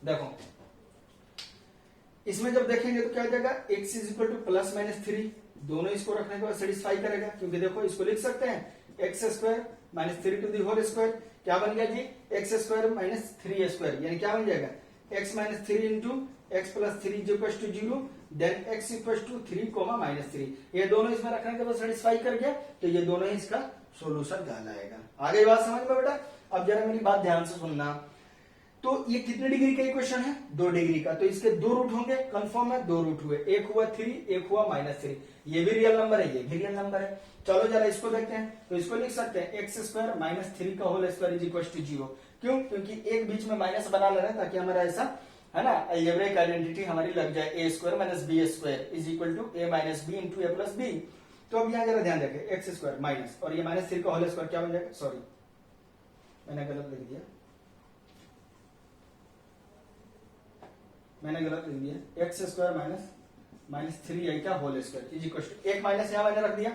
देखो इसमें जब देखेंगे तो क्या हो जाएगा, x is equal to plus minus 3, दोनों इसको रखने के बाद सेटिस्फाई करेगा, क्योंकि देखो इसको लिख सकते हैं x square minus 3 to the whole square, क्या बन गया जी एक्स स्क्वायर माइनस 3 स्क्वायर, यानी क्या बन जाएगा x minus 3 into x plus 3 is equal to 0, then x equal to 3 comma minus 3, ये दोनों इसमें रखने के बाद सेटिस्फाई कर गया, तो ये दोनों ही इसका सोल्यूशन कहलाएगा। आगे बात समझ में बेटा, अब जरा मेरी बात ध्यान से सुनना। तो ये कितने डिग्री का इक्वेशन है 2 डिग्री का, तो इसके 2 रूट होंगे, कंफर्म है 2 रूट हुए, एक हुआ 3 एक हुआ माइनस 3, ये भी रियल नंबर है ये भी रियल नंबर है। चलो जरा इसको देखते हैं, तो इसको लिख सकते हैं एक्स स्क्वायर माइनस 3 का whole square is equal to 0, क्यों, क्योंकि एक बीच में माइनस बना ले रहे हैं ताकि हमारा ऐसा है ना अलजेब्रिक आइडेंटिटी हमारी लग जाए, A square minus B square is equal to A minus B into A plus B. तो अब यहाँ जरा ध्यान देंगे एक्स स्क्वायर माइनस और ये माइनस 3 का होल स्क्वायर क्या बन जाएगा, सॉरी मैंने गलत लिख दिया, मैंने गलत लिख दिया, एक्स स्क्वायर माइनस 3 का whole square is equal to, एक माइनस यहां मैंने रख दिया,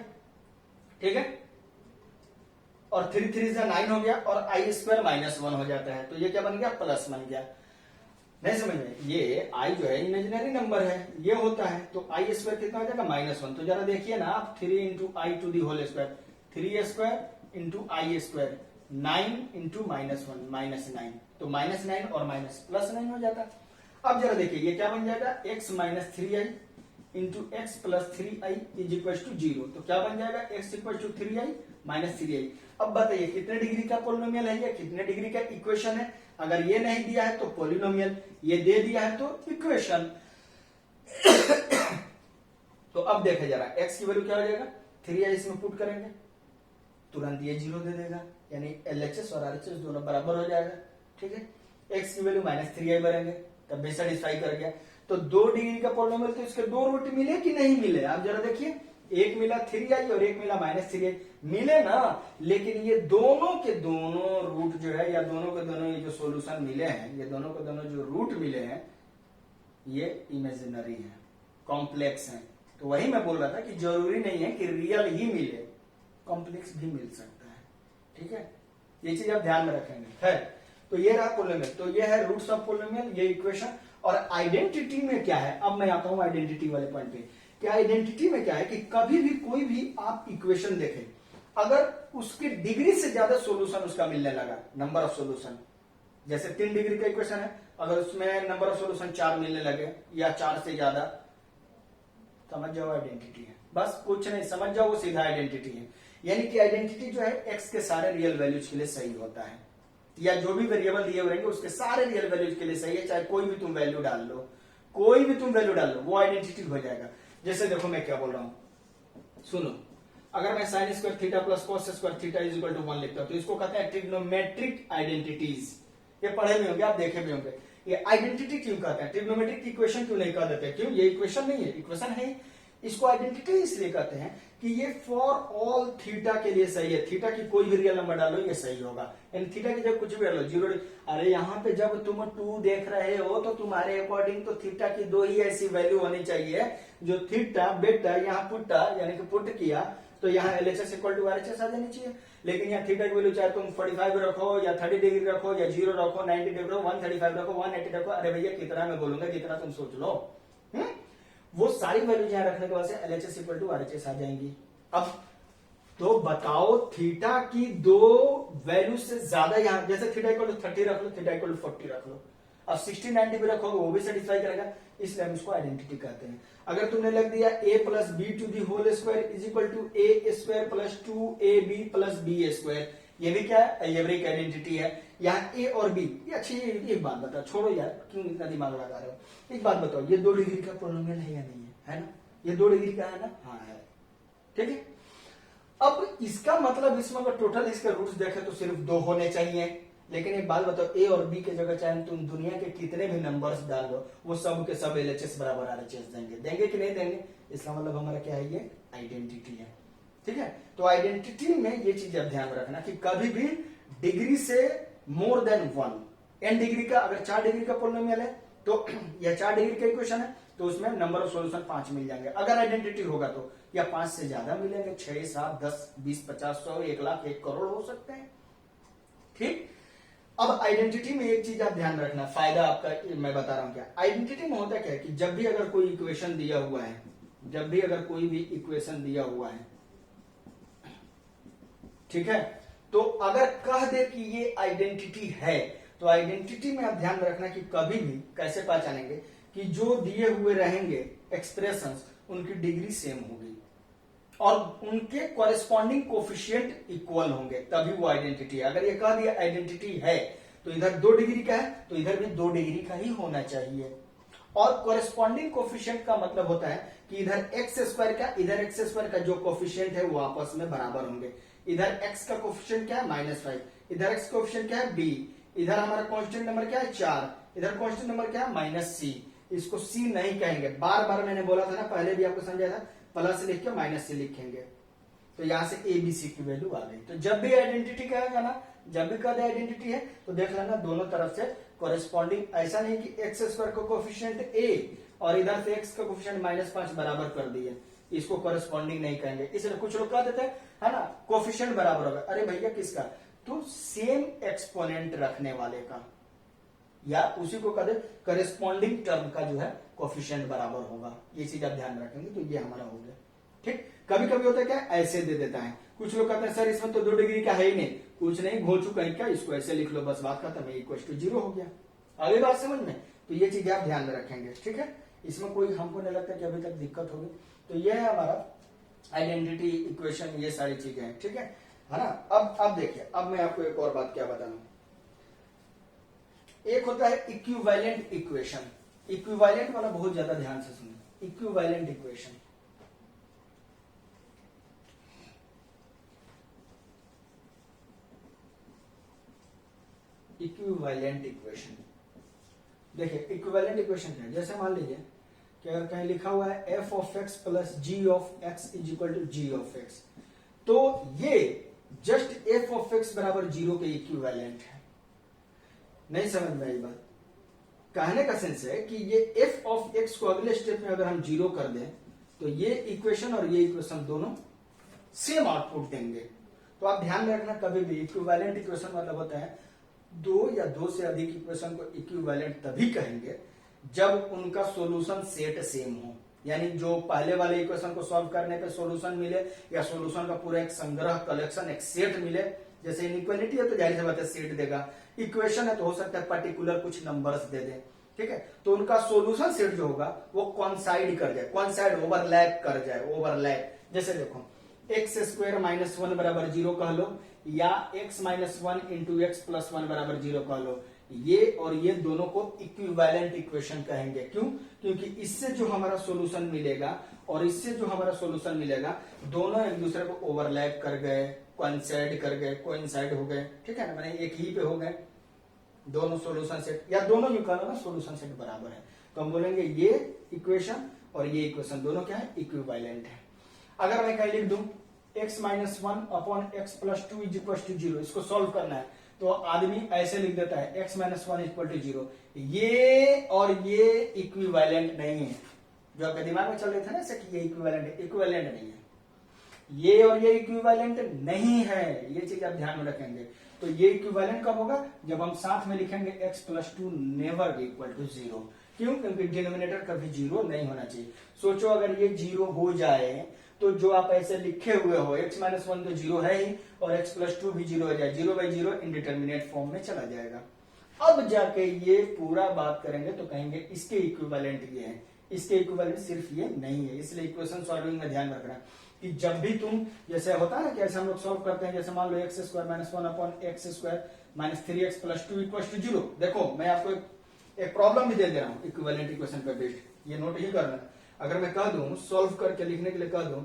ठीक है, और 3 3 से 9 हो गया और आई स्क्वायर माइनस 1 हो जाता है, तो ये क्या बन गया प्लस बन गया। नहीं समझ में, ये आई जो है इमेजिनरी नंबर है, ये होता है, तो आई स्क्वायर कितना हो जाएगा माइनस 1, तो जरा देखिए ना आप 3 into i to the whole square, 3 square into i square, 9 into minus 1 minus 9, तो माइनस 9 और माइनस प्लस 9 हो जाता। अब जरा देखिए ये क्या बन जाएगा x minus 3i into x plus 3i is equal to 0, तो क्या बन जाएगा x equal to 3i minus 3i। अब बताइए कितने डिग्री का पॉलिनोमियल है, ये कितने डिग्री का इक्वेशन है, अगर ये नहीं दिया है तो पॉलिनोमियल, ये दे दिया है तो इक्वेशन। तो अब देखे जरा x की वैल्यू क्या हो जाएगा 3i, इसमें पुट करेंगे तुरंत ये 0 दे देगा, यानी LHS और RHS दोनों बराबर हो जाएगा, ठीक है। x की वैल्यू माइनस 3i भरेंगे तब भी सेटिस्फाई कर गया। तो 2 डिग्री का पॉलिनोमियल, तो इसके 2 रूट मिले कि नहीं मिले, आप जरा देखिए, एक मिला 3i और एक मिला माइनस 3i, मिले ना, लेकिन ये दोनों के दोनों रूट जो है या दोनों के दोनों ये जो सॉल्यूशन मिले हैं, ये दोनों के दोनों जो रूट मिले हैं ये इमेजिनरी है, कॉम्प्लेक्स है। तो वही मैं बोल रहा था कि जरूरी नहीं है कि रियल ही मिले, कॉम्प्लेक्स भी मिल सकता है, ठीक है, ये चीज आप ध्यान में रखेंगे। है तो ये रहा पॉलिनोमियल, तो ये है रूट्स ऑफ पॉलिनोमियल, ये इक्वेशन। और आइडेंटिटी में क्या है, अब मैं आता हूं आइडेंटिटी वाले पॉइंट पे, कि आइडेंटिटी में क्या है कि कभी भी कोई भी आप इक्वेशन देखें, अगर उसकी डिग्री से ज्यादा सॉल्यूशन उसका मिलने लगा, नंबर ऑफ सॉल्यूशन, जैसे 3 डिग्री का इक्वेशन है, अगर उसमें नंबर ऑफ सॉल्यूशन 4 मिलने लगे या 4 से ज्यादा, समझ जाओ आइडेंटिटी है, बस कुछ नहीं, समझ जाओ वो सीधा आइडेंटिटी है। यानी कि आइडेंटिटी जो है एक्स के सारे रियल वैल्यूज के लिए सही होता है, या जो भी वेरिएबल दिए हुए रहेंगे उसके सारे रियल वैल्यूज के लिए सही है, चाहे कोई भी तुम वैल्यू डाल लो, कोई भी तुम वैल्यू डाल लो, वो आइडेंटिटी हो जाएगा। जैसे देखो मैं क्या बोल रहा हूं, सुनो, अगर मैं sine square theta plus cos square theta is equal to 1 लिखता हूं तो इसको कहते हैं ट्रिग्नोमेट्रिक आइडेंटिटीज। ये पढ़े भी होंगे आप, देखे भी होंगे। ये आइडेंटिटी क्यों कहते हैं, ट्रिग्नोमेट्रिक इक्वेशन क्यों नहीं कह देते, क्यों, ये इक्वेशन नहीं है, इक्वेशन है। इसको आइडेंटिटी इसलिए कहते हैं कि ये फॉर ऑल थीटा के लिए सही है, थीटा की कोई भी रियल नंबर डालो ये सही होगा, यानी थीटा की जब कुछ भी डालो, जीरो, अरे यहाँ पे जब तुम 2 देख रहे हो तो तुम्हारे अकॉर्डिंग तो थीटा की 2 ही ऐसी वैल्यू होनी चाहिए जो थीटा बेटा यहाँ पुट्टा यानी कि पुट किया तो यहाँ LHS इक्वल टू RHS आ जानी चाहिए। लेकिन यहाँ थीटा की वैल्यू चाहे तुम 45 रखो या 30 डिग्री रखो या 0 रखो, 90 डिग्री रखो, 135 रखो, 180 रखो, अरे भैया कितना मैं बोलूंगा, कितना तुम सोच लो। वो सारी वैल्यू यहाँ रखने के बाद से LHS इक्वल टू RHS आ जाएंगी। अब तो बताओ थीटा की 2 वैल्यू से ज्यादा यहाँ, जैसे थीटा इक्वल टू 30 रख लो, थीटा इक्वल टू 40 रख लो, अब 60 90 भी रखोगे वो भी सेटिस्फाई करेगा, इसलिए हम इसको आइडेंटिटी कहते हैं। अगर तुमने लग दिया a plus b to the whole square is equal to a square plus 2ab plus b square, ये भी क्या है, अलजेब्रिक आइडेंटिटी है। यहाँ a और b, ये अच्छी, एक बात बताओ, छोड़ो यार क्यों इतना दिमाग लगा रहे हो, एक बात बताओ, ये 2 डिग्री का पोलिनोमियल है या नहीं है ना, ये 2 डिग्री का है ना, हाँ है, ठीक है। अब इसका मतलब इसमें अगर टोटल इसके रूट्स देखें तो सिर्फ 2 होने चाहिए, लेकिन एक बात बताओ, ए और बी के जगह चाहे तुम दुनिया के कितने भी नंबर्स डाल दो वो सब के सब LHS बराबर RHS देंगे कि नहीं देंगे, इसका मतलब हमारा क्या है, ये आइडेंटिटी है, ठीक है। तो आइडेंटिटी में ये चीज आप ध्यान रखना कि कभी भी डिग्री से मोर देन 1, n डिग्री का, अगर 4 डिग्री का पोलिनोमियल है तो यह 4 डिग्री का इक्वेशन है तो उसमें नंबर ऑफ सॉल्यूशन 5 मिल जाएंगे, अगर आइडेंटिटी होगा तो, या 5 से ज्यादा मिलेंगे, 6 7 10 20 50 100 1 लाख 1 करोड़ हो सकते हैं, ठीक। अब आइडेंटिटी में एक चीज आप ध्यान रखना, फायदा आपका मैं बता रहा हूं क्या, आइडेंटिटी में होता क्या है कि जब भी अगर कोई इक्वेशन दिया हुआ है, जब भी अगर कोई भी इक्वेशन दिया हुआ है, ठीक है, तो अगर कह दे कि ये आइडेंटिटी है तो आइडेंटिटी में आप ध्यान रखना कि कभी भी कैसे पहचानेंगे कि जो दिए हुए रहेंगे एक्सप्रेशंस उनकी डिग्री सेम होगी और उनके कॉरेस्पॉन्डिंग कोफिशिएंट इक्वल होंगे, तभी वो आइडेंटिटी है। अगर ये कह दिया आइडेंटिटी है तो इधर 2 डिग्री का है तो इधर भी 2 डिग्री का ही होना चाहिए, और कॉरेस्पॉन्डिंग कोफिशिएंट का मतलब होता है कि इधर एक्स स्क्वायर का इधर एक्स स्क्वायर का जो कोफिशिएंट है वो आपस में बराबर होंगे। इधर x का कोफिशिएंट क्या है -5, इधर x कोफिशिएंट क्या है b, इधर हमारा कांस्टेंट नंबर क्या है 4, इधर कांस्टेंट नंबर क्या है -c, इसको c नहीं कहेंगे, बार बार मैंने बोला था ना, पहले भी आपको समझाया था, प्लस लिख के -c लिखेंगे, तो यहां से a b c की वैल्यू आ गई। तो जब भी आइडेंटिटी कहेगा ना, जब भी कह आइडेंटिटी है तो देख लेना दोनों तरफ से कॉरेस्पॉन्डिंग, ऐसा नहीं कि एक्स स्क्वायर का कोफिशिएंट a और इधर से x का कोफिशिएंट -5 बराबर कर दिए, इसको कॉरेस्पॉन्डिंग नहीं कहेंगे। इसलिए कुछ लोग कह देते हैं है ना कोफिशिएंट बराबर होगा, अरे भैया किसका, तो सेम एक्सपोनेंट रखने वाले का, या उसी को कहते कॉरेस्पॉन्डिंग टर्म का जो है कोफिशिएंट बराबर होगा, ये चीज आप ध्यान रखेंगे। तो ये हमारा हो गया, ठीक। कभी कभी होता है क्या, ऐसे दे देता है, कुछ लोग कहते हैं सर इसमें तो 2 डिग्री का है ही नहीं, कुछ नहीं घोचू कहीं का, इसको ऐसे लिख लो बस बात खत्म, इक्वल टू 0 हो गया। अगली बात समझ में, तो ये चीजें आप ध्यान में रखेंगे, ठीक है। इसमें कोई हमको नहीं लगता कि अभी तक दिक्कत होगी। तो ये है हमारा आइडेंटिटी इक्वेशन, ये सारी चीजें हैं, ठीक है ना। अब देखिए, अब मैं आपको एक और बात क्या बताऊं, एक होता है इक्विवेलेंट इक्वेशन। इक्विवेलेंट वाला बहुत ज्यादा ध्यान से सुनिए, इक्विवेलेंट इक्वेशन, इक्विवेलेंट इक्वेशन, देखिए इक्विवेलेंट इक्वेशन क्या है, जैसे मान लीजिए कि अगर कहीं लिखा हुआ है f of x plus g of x is equal to g of x, तो ये जस्ट f ऑफ x बराबर 0 के इक्विवेलेंट है। नहीं समझ में आई बात, कहने का सेंस है कि ये f ऑफ x को अगले स्टेप में अगर हम 0 कर दें तो ये इक्वेशन और ये इक्वेशन दोनों सेम आउटपुट देंगे। तो आप ध्यान में रखना, कभी भी इक्विवेलेंट इक्वेशन मतलब होता है 2 या 2 से अधिक इक्वेशन को इक्विवेलेंट तभी कहेंगे जब उनका सॉल्यूशन सेट सेम हो, यानी जो पहले वाले इक्वेशन को सॉल्व करने पे सॉल्यूशन मिले या सॉल्यूशन का पूरा एक संग्रह कलेक्शन एक सेट मिले। जैसे इनइक्वालिटी है तो जाहिर सी बात है सेट देगा, इक्वेशन है तो हो सकता है पर्टिकुलर कुछ नंबर्स दे दे, ठीक है, तो उनका सोल्यूशन सेट जो होगा वो कॉन्साइड कर जाए, कॉन्साइड ओवरलैप कर जाए, ओवरलैप। जैसे देखो एक्स स्क्वायर माइनस वन बराबर जीरो कह लो, या x minus one into x plus one बराबर जीरो कह लो, ये और ये दोनों को इक्विवेलेंट इक्वेशन कहेंगे। क्यों? क्योंकि इससे जो हमारा सॉल्यूशन मिलेगा और इससे जो हमारा सॉल्यूशन मिलेगा, दोनों एक दूसरे को ओवरलैप कर गए, कोइंसाइड कर गए, कोइंसाइड हो गए, ठीक है ना, मैंने एक ही पे हो गए दोनों सॉल्यूशन सेट, या दोनों जो कहना ना सॉल्यूशन सेट बराबर है, तो हम बोलेंगे ये इक्वेशन और ये इक्वेशन दोनों क्या है, इक्विवेलेंट है। अगर मैं कहीं लिख दूं x minus one upon x plus two is equal to zero, इसको सॉल्व करना है तो आदमी ऐसे लिख देता है x minus one equal to zero. ये और ये इक्विवेलेंट नहीं है, जो आपके दिमाग में चल रहे थे ना कि ये इक्विवेलेंट है, इक्विवेलेंट नहीं है, ये और ये इक्विवेलेंट नहीं है, ये चीज आप ध्यान में रखेंगे। तो ये इक्विवेलेंट कब होगा, जब हम साथ में लिखेंगे x plus two never be equal to zero. क्यों? क्योंकि डिनोमिनेटर कभी जीरो नहीं होना चाहिए। सोचो अगर ये जीरो हो जाए तो जो आप ऐसे लिखे हुए हो x माइनस वन तो जीरो है ही, और x प्लस टू भी जीरो हो जाए, zero by zero indeterminate form में चला जाएगा। अब जाके ये पूरा बात करेंगे तो कहेंगे इसके इक्विवेलेंट ये है, इसके इक्विवेलेंट सिर्फ ये नहीं है। इसलिए इक्वेशन सॉल्विंग में ध्यान रखना कि जब भी तुम, जैसे होता है ना कि ऐसे हम लोग सॉल्व करते हैं, जैसे मान लो X square minus one upon X square minus three x plus two equal to zero. देखो मैं आपको एक प्रॉब्लम भी दे दे रहा हूँ इक्विवेलेंट इक्वेशन पे बेस्ड, ये नोट ही करना। अगर मैं कह दूं सॉल्व करके लिखने के लिए कह दूं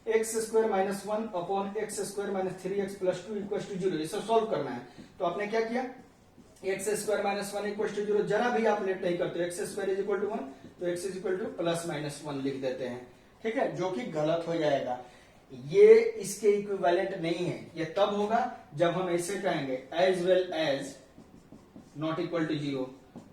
X square minus one upon X square minus three x plus two equal to zero, इसे सॉल्व करना है, तो आपने क्या किया, X square minus one equal to zero जरा भी आप लेट नहीं करते, X square is equal to one, तो X is equal to plus minus one लिख देते हैं, ठीक है, जो कि गलत हो जाएगा। ये इसके इक्विवेलेंट नहीं है। ये तब होगा जब हम ऐसे कहेंगे as well as not equal to zero.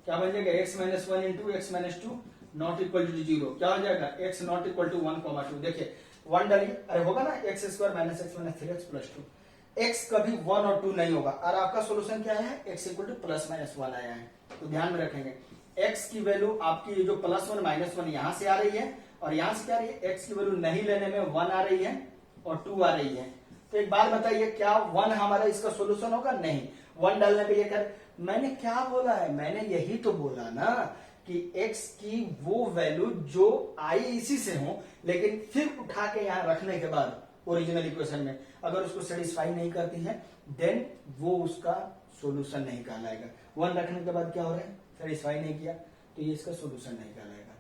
क्या बन जाएगा, x minus one into x minus two not equal to zero. क्या हो जाएगा, x not equal to one comma two. देखिए वन डालिए, अरे होगा ना x square minus x minus three x plus two. X कभी वन और टू नहीं होगा, और आपका सोल्यूशन क्या है, x equal to plus minus one आया है। तो ध्यान में रखेंगे एक्स की वैल्यू आपकी जो प्लस वन माइनस वन यहां से आ रही है, और यहां से क्या आ रही है, एक्स की वैल्यू नहीं लेने में वन आ रही है और टू आ रही है। तो एक बात बताइए, क्या वन हमारा इसका सोल्यूशन होगा? नहीं। वन डालने पे ये कर, मैंने क्या बोला है, मैंने यही तो बोला ना कि x की वो वैल्यू जो आई इसी से हो, लेकिन फिर उठा के यहां रखने के बाद ओरिजिनल इक्वेशन में अगर उसको सेटिस्फाई नहीं करती है, देन वो उसका सोल्यूशन नहीं कहलाएगा। वन रखने के बाद क्या हो रहा है, सेटिस्फाई नहीं किया, तो ये इसका सोल्यूशन नहीं कहलाएगा।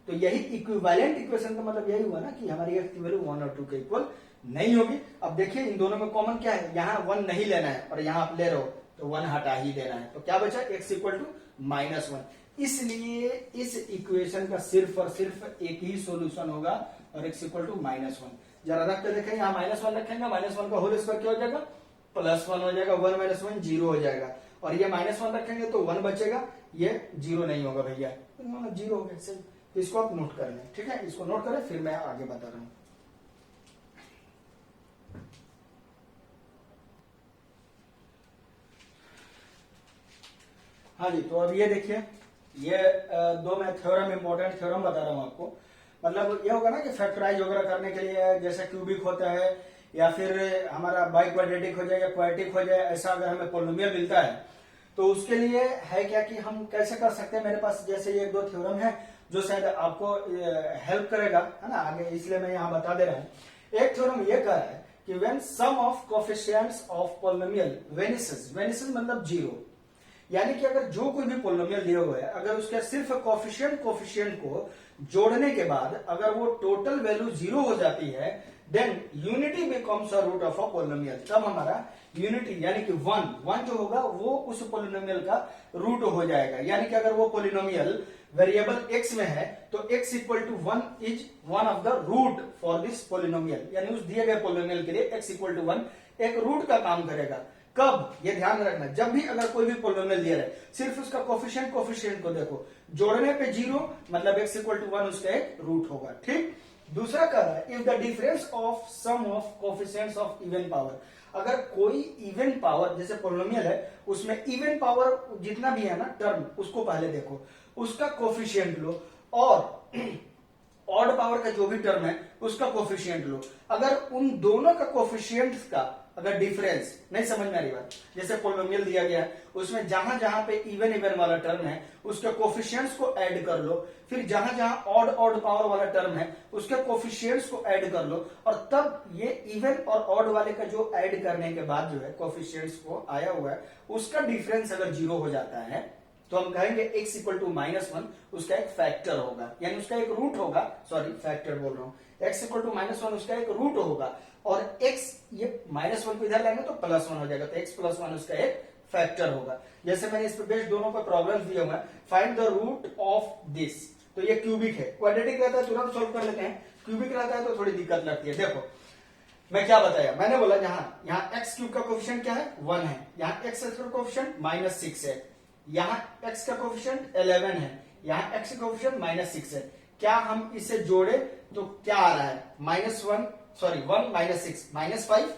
तो यही इक्विवेलेंट इक्वेशन का मतलब यही हुआ ना कि हमारी x की वैल्यू वन और टू के इक्वल नहीं होगी। अब देखिए इन दोनों में कॉमन क्या है, यहाँ वन नहीं लेना है और यहाँ आप ले रहे हो तो वन हटा ही देना है, तो क्या बचा, x equal to minus one. इसलिए इस इक्वेशन का सिर्फ और सिर्फ एक ही सॉल्यूशन होगा, और x equal to minus one. जरा रख के देखेंगे, यहाँ माइनस वन रखेंगे, माइनस वन का होल स्क्वायर क्या हो जाएगा, प्लस वन हो जाएगा, वन माइनस वन जीरो हो जाएगा, और ये माइनस वन रखेंगे तो वन बचेगा, ये जीरो नहीं होगा भैया, जीरो हो गया। तो इसको आप नोट कर लें, ठीक है, इसको नोट करें, फिर मैं आगे बता रहा हूं। हाँ जी, तो अब ये देखिए, ये दो मैं थ्योरम, इंपॉर्टेंट थ्योरम बता रहा हूं आपको। मतलब ये होगा ना कि फैक्टराइज वगैरह करने के लिए जैसे क्यूबिक होता है, या फिर हमारा बाई क्वाड्रेटिक हो जाए या क्वाड्रेटिक हो जाए, ऐसा अगर हमें पोलिनोमियल मिलता है तो उसके लिए है क्या कि हम कैसे कर सकते हैं। मेरे पास जैसे ये दो थ्योरम है जो शायद आपको हेल्प करेगा, है ना, आगे, इसलिए मैं यहाँ बता दे रहा हूँ। एक थ्योरम ये कह रहा है कि when sum of coefficients of polynomial vanishes, vanishes मतलब जीरो, यानी कि अगर जो कोई भी पोलिनोमियल दिया हुआ है, अगर उसके सिर्फ कोएफिशिएंट को जोड़ने के बाद अगर वो टोटल वैल्यू जीरो हो जाती है, then unity becomes a root of a polynomial. तब हमारा यूनिटी यानी कि वन जो होगा वो उस पोलिनोमियल का रूट हो जाएगा। यानी कि अगर वो पोलिनोमियल वेरिएबल x में है तो x equal to one is one of the root for this polynomial, यानी उस दिए गए पोलिनोमियल के लिए x इक्वल टू वन एक रूट का काम करेगा। कब, ये ध्यान रखना, जब भी अगर कोई भी पोलिनोमियल दिया है, सिर्फ उसका कोएफिशिएंट को देखो, जोड़ने पे जीरो मतलब x इक्वल टू वन उसका एक रूट होगा, ठीक। दूसरा कह रहा है if the difference of sum of coefficients of even power, अगर कोई इवन पावर जैसे पोलिनोमियल है उसमें इवन पावर जितना भी है ना टर्म, उसको पहले देखो, उसका कोएफिशिएंट लो, और ऑड पावर का जो भी टर्म है उसका कोएफिशिएंट लो। अगर उन दोनों का कोएफिशिएंट्स का अगर डिफरेंस नहीं समझ में आ रही बात, जैसे पोलिनोमियल दिया गया है उसमें जहां जहां पे इवन इवन वाला टर्म है उसके कोफिशिएंट्स को ऐड कर लो, फिर जहां जहां ऑड ऑड पावर वाला टर्म है उसके कोफिशिएंट्स को ऐड कर लो, और तब ये इवन और ऑड वाले का जो ऐड करने के बाद जो है कोफिशिएंट्स को आया हुआ है उसका डिफरेंस अगर जीरो हो जाता है तो हम कहेंगे x इक्वल टू -1 उसका एक फैक्टर होगा, यानी उसका एक रूट होगा, सॉरी फैक्टर बोल रहा हूं, x इक्वल टू -1 उसका एक रूट होगा, और x ये -1 को इधर लाएंगे तो +1 हो जाएगा, तो x + 1 उसका एक फैक्टर होगा। जैसे मैंने इस पे बेस्ड दोनों पे प्रॉब्लम्स दिए हुए हैं, find the root of this, तो ये क्यूबिक है, क्वाड्रेटिक रहता है तुरंत सोल्व कर लेते हैं, क्यूबिक रहता है तो थोड़ी दिक्कत लगती है। देखो मैं क्या बताया, मैंने बोला यहाँ x क्यूब का कोफिशिएंट क्या है 1 है, यहाँ x का कोफिशिएंट -6 है, यहाँ x का कोफिशिएंट 11 है, यहाँ x का कोफिशिएंट -6 है। क्या हम इसे जोड़े तो क्या आ रहा है -1 सॉरी 1 -6 -5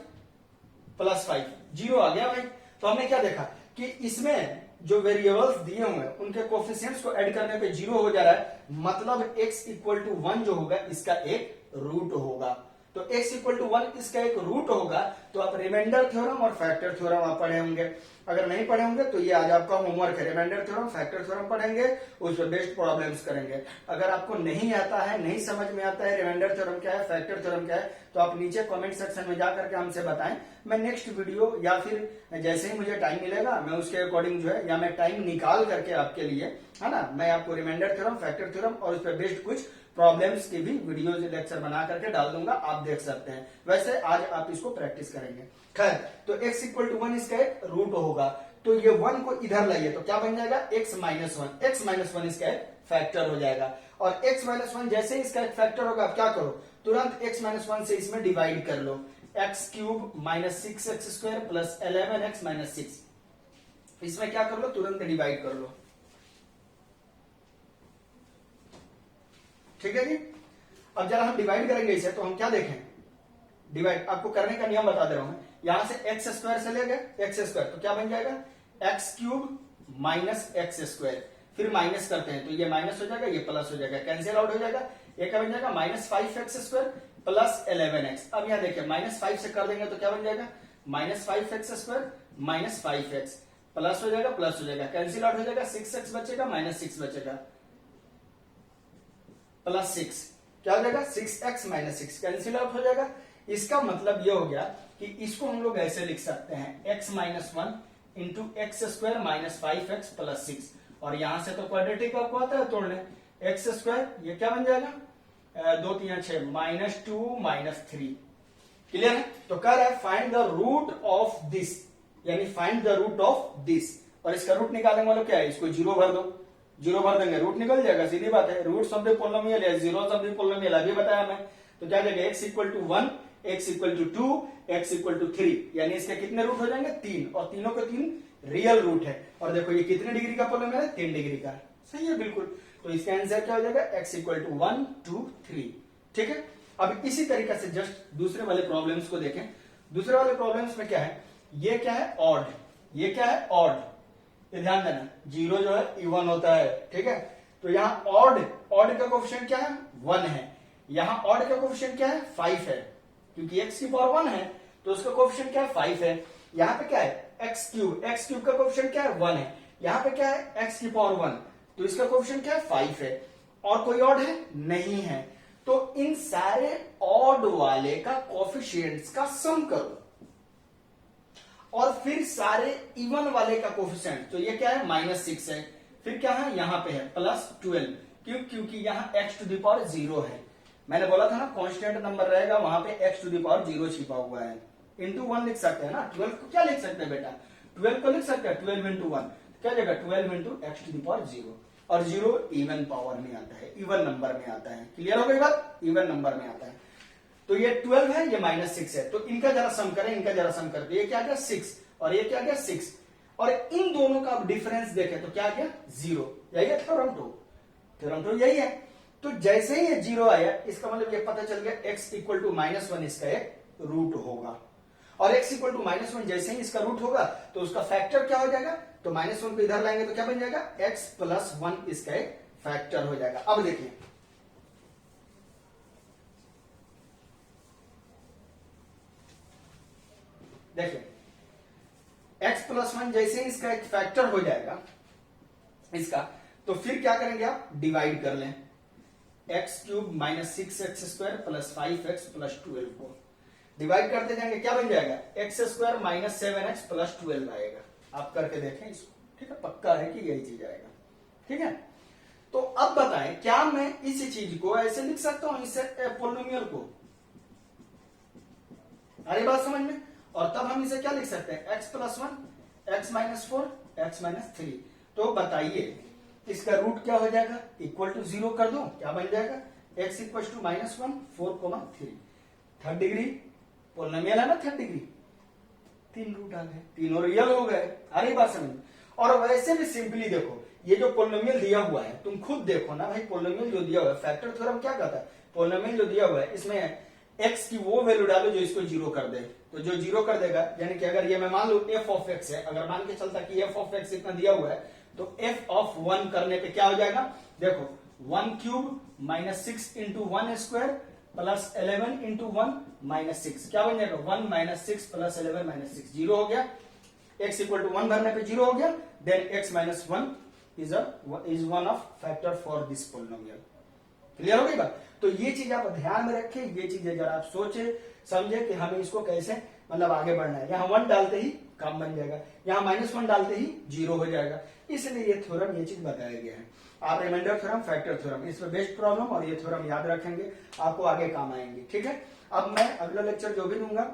+5 0 आ गया भाई। तो हमने क्या देखा कि इसमें जो वेरिएबल्स दिए हुए हैं उनके कोफिशिएंट्स को ऐड करने पे 0 हो जा रहा है, मतलब x इक्वल टू 1 जो होगा इसका एक रूट होगा, तो x इक्वल टू 1 इसका एक रूट होगा। तो आप रिमाइंडर थ्योरम और फैक्टर थ्योरम आप पढ़े होंगे, अगर नहीं पढ़े होंगे तो ये आज आपका होमवर्क है, रिमाइंडर थ्योरम फैक्टर थ्योरम पढ़ेंगे, उस पर बेस्ड प्रॉब्लम्स करेंगे। अगर आपको नहीं आता है, नहीं समझ में आता है रिमाइंडर थ्योरम क्या है फैक्टर थ्योरम क्या है, तो आप नीचे कमेंट सेक्शन में जाकर के हमसे बताएं, मैं नेक्स्ट वीडियो या फिर जैसे ही मुझे टाइम मिलेगा मैं उसके अकॉर्डिंग जो है, या मैं टाइम निकाल करके आपके लिए है ना, मैं आपको रिमाइंडर थ्योरम फैक्टर थ्योरम और उस पर बेस्ड कुछ प्रॉब्लम्स की भी वीडियोस लेक्चर बना करके डाल दूंगा, आप देख सकते हैं। वैसे आज आप इसको प्रैक्टिस करेंगे। खैर, तो x इक्वल टू 1 इसका एक रूट होगा, तो ये 1 को इधर लाइए तो क्या बन जाएगा x -1 इसका एक फैक्टर हो जाएगा, और x -1 जैसे ही इसका एक फैक्टर होगा आप क्या करो तुरंत x -1 से इसमें डिवाइड कर लो, x³ -6x² प्लस 11x -6, इसमें क्या कर लो तुरंत डिवाइड कर लो, ठीक है जी। अब जरा हम डिवाइड करेंगे इसे तो हम क्या देखें, डिवाइड आपको करने का नियम बता दे रहा हूं, यहां से x² से ले गए x² तो क्या बन जाएगा x³ -x², फिर माइनस करते हैं तो ये माइनस हो जाएगा, ये प्लस हो जाएगा, कैंसिल आउट हो जाएगा, ये क्या बन जाएगा -5x² प्लस 11x। अब यहां देखिए -5 से कर देंगे तो क्या बन जाएगा -5x² -5x, प्लस हो जाएगा प्लस हो जाएगा, कैंसिल आउट हो जाएगा, 6x बचेगा -6 बचेगा प्लस 6, क्या हो जाएगा 6x -6, कैंसिल आउट हो जाएगा। इसका मतलब ये हो गया कि इसको हम लोग ऐसे लिख सकते हैं x -1 into x² -5x plus 6, और यहां से तो क्वाड्रेटिक आपको आता है तोड़ने, x² ये क्या बन जाएगा 2 3 6 -2 -3, क्लियर है। तो कह रहा है find the root of this, यानी find the root of this, और इसका रूट निकालने वाला क्या है, इसको 0 भर दो, 0 भर देंगे रूट निकल जाएगा, सीधी बात है, रूट ऑफ द पोलिनोमियल है, जीरोस ऑफ द पोलिनोमियल अभी बताया मैं। तो क्या जाएगा x equal to 1, x equal to 2, x equal to 3, यानी इसके कितने रूट हो जाएंगे 3, और तीनों के 3 रियल रूट है, और देखो ये कितने डिग्री का पोलिनोमियल है 3 डिग्री का, सही है बिल्कुल। तो इसका आंसर क्या हो जाएगा x इक्वल टू 1 2 3, ठीक है। अब इसी तरीके से जस्ट दूसरे वाले प्रॉब्लम्स को देखें, दूसरे वाले प्रॉब्लम्स में क्या है, ये क्या है ऑड, ये क्या है ऑड, ये ध्यान देना 0 जो है इवन होता है, ठीक है। तो यहाँ ऑड का कोफिशिएंट क्या है 1 है, यहाँ ऑड का कोफिशिएंट क्या है 5 है, क्योंकि x की पावर 1 है तो उसका कोफिशिएंट क्या है 5 है। यहाँ पे क्या है x³ का कोफिशिएंट क्या है 1 है, यहाँ पे क्या है x की पावर 1 तो इसका कोफिशिएंट क्या है 5 है, और कोई ऑड है नहीं है। तो इन सारे ऑड वाले का कोफिशिएंट्स का सम करो, और फिर सारे इवन वाले का कोफिशिएंट, तो ये क्या है -6 है, फिर क्या है यहां पे है +12, क्योंकि यहाँ x⁻0 है, मैंने बोला था ना कांस्टेंट नंबर रहेगा वहां पे x⁻0 छिपा हुआ है, इंटू 1 लिख सकते हैं ना, 12 को क्या लिख सकते हैं बेटा 12 को लिख सकते हैं 12 इंटू 1, क्या जाएगा 12 इंटू x⁻0, और 0 इवन पावर में आता है, इवन नंबर में आता है, क्लियर हो गई बात, इवन नंबर में आता है। तो ये 12 है, ये -6 है, तो इनका जरा सम करें, इनका जरा सम करते, ये क्या गया 6 और ये क्या गया 6, और इन दोनों का डिफरेंस देखें तो क्या गया 0, यही है थ्योरम 2 यही है। तो जैसे ही ये 0 आया इसका मतलब ये पता चल गया x इक्वल टू -1 इसका एक रूट होगा, और x इक्वल टू -1 जैसे ही इसका रूट होगा तो उसका फैक्टर क्या हो जाएगा, तो -1 को इधर लाएंगे तो क्या बन जाएगा x + 1 इसका एक फैक्टर हो जाएगा। अब देखिए देखिए x+1 जैसे इसका एक फैक्टर हो जाएगा इसका, तो फिर क्या करेंगे आप डिवाइड कर लें, x³ - 6x² + 5x + 12 को डिवाइड करते जाएंगे, क्या बन जाएगा x² - 7x + 12 आएगा। आप करके देखें इसको, ठीक है, पक्का है कि यही चीज आएगा, ठीक है। तो अब बताएं क्या मैं इस चीज को ऐसे लिख सकता हूं, इस पोलिनोमियल को, अरे बात समझ में, और तब हम इसे क्या लिख सकते हैं x+1 x - 4 x - 3। तो बताइए इसका रूट क्या हो जाएगा, इक्वल टू 0 कर दो, क्या बन जाएगा x = -1 4, 3 थर्ड डिग्री पोलिनोमियल है ना, थर्ड डिग्री, 3 रूट आ गए, तीनों रियल हो गए। अरे बात समझ। और वैसे भी सिंपली देखो, ये जो पोलिनोमियल दिया हुआ है तुम खुद देखो ना भाई, पोलिनोमियल जो दिया हुआ है, फैक्टर थ्योरम क्या कहता है, पोलिनोमियल जो दिया हुआ है इसमें x की वो वैल्यू डालो जो इसको 0 कर दे, तो जो 0 कर देगा, यानी कि अगर ये मैं मान लू f(x) है, अगर मान के चलता कि f(x) इतना दिया हुआ है, तो f(1) करने पे क्या हो जाएगा, देखो 1³ - 6 × 1² + 11 × 1 - 6 क्या बन जाएगा 1 - 6 + 11 - 6 0 हो गया, x = 1 भरने पे 0 हो गया, then x - 1 is one of factor for this polynomial। Clear हो गई बात। तो ये चीज आप ध्यान में रखें, ये चीजें जरा आप सोचे समझे कि हमें इसको कैसे मतलब आगे बढ़ना है। यहाँ 1 डालते ही काम बन जाएगा, यहाँ -1 डालते ही 0 हो जाएगा, इसलिए ये थ्योरम ये चीज बताया गया है। आप रिमाइंडर थ्योरम, फैक्टर थ्योरम, इस पर बेस्ट प्रॉब्लम और ये थ्योरम याद रखेंगे, आपको आगे काम आएंगे, ठीक है। अब मैं अगला लेक्चर जो भी दूंगा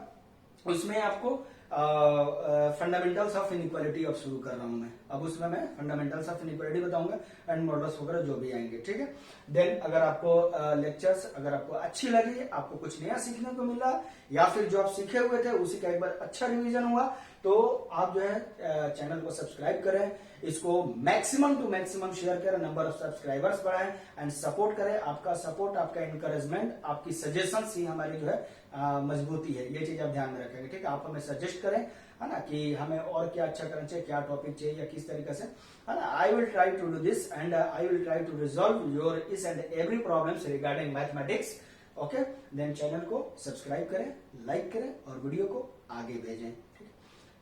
उसमें आपको फंडामेंटल्स ऑफ इनइक्वालिटी अब शुरू कर रहा हूं मैं, अब उसमें मैं फंडामेंटल्स ऑफ इनइक्वालिटी बताऊंगा एंड मॉडल्स वगैरह जो भी आएंगे, ठीक है। देन अगर आपको लेक्चर्स अगर आपको अच्छी लगी, आपको कुछ नया सीखने को मिला, या फिर जो आप सीखे हुए थे उसी का एक बार अच्छा रिवीजन हुआ, तो आप जो है चैनल को सब्सक्राइब करें, इसको मैक्सिमम टू मैक्सिमम शेयर करें, नंबर ऑफ सब्सक्राइबर्स बढ़ाएं एंड सपोर्ट करें। आपका सपोर्ट, आपका इंकरेजमेंट, आपकी सजेशंस ही हमारी जो है मजबूती है, ये चीज आप ध्यान में रखेंगे, ठीक है। आप हमें सजेस्ट करें, है ना, कि हमें और क्या अच्छा करना चाहिए, क्या टॉपिक चाहिए या किस तरीके से, है ना। I will try to do this and I will try to resolve your is and every problems regarding mathematics, okay. Then channel को सब्सक्राइब करें, लाइक करें और वीडियो को आगे भेजें, ठीक है।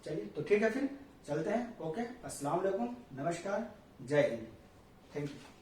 चलिए तो ठीक है, फिर चलते हैं, ओके। अस्सलाम वालेकुम, नमस्कार, जय हिंद, थैंक यू।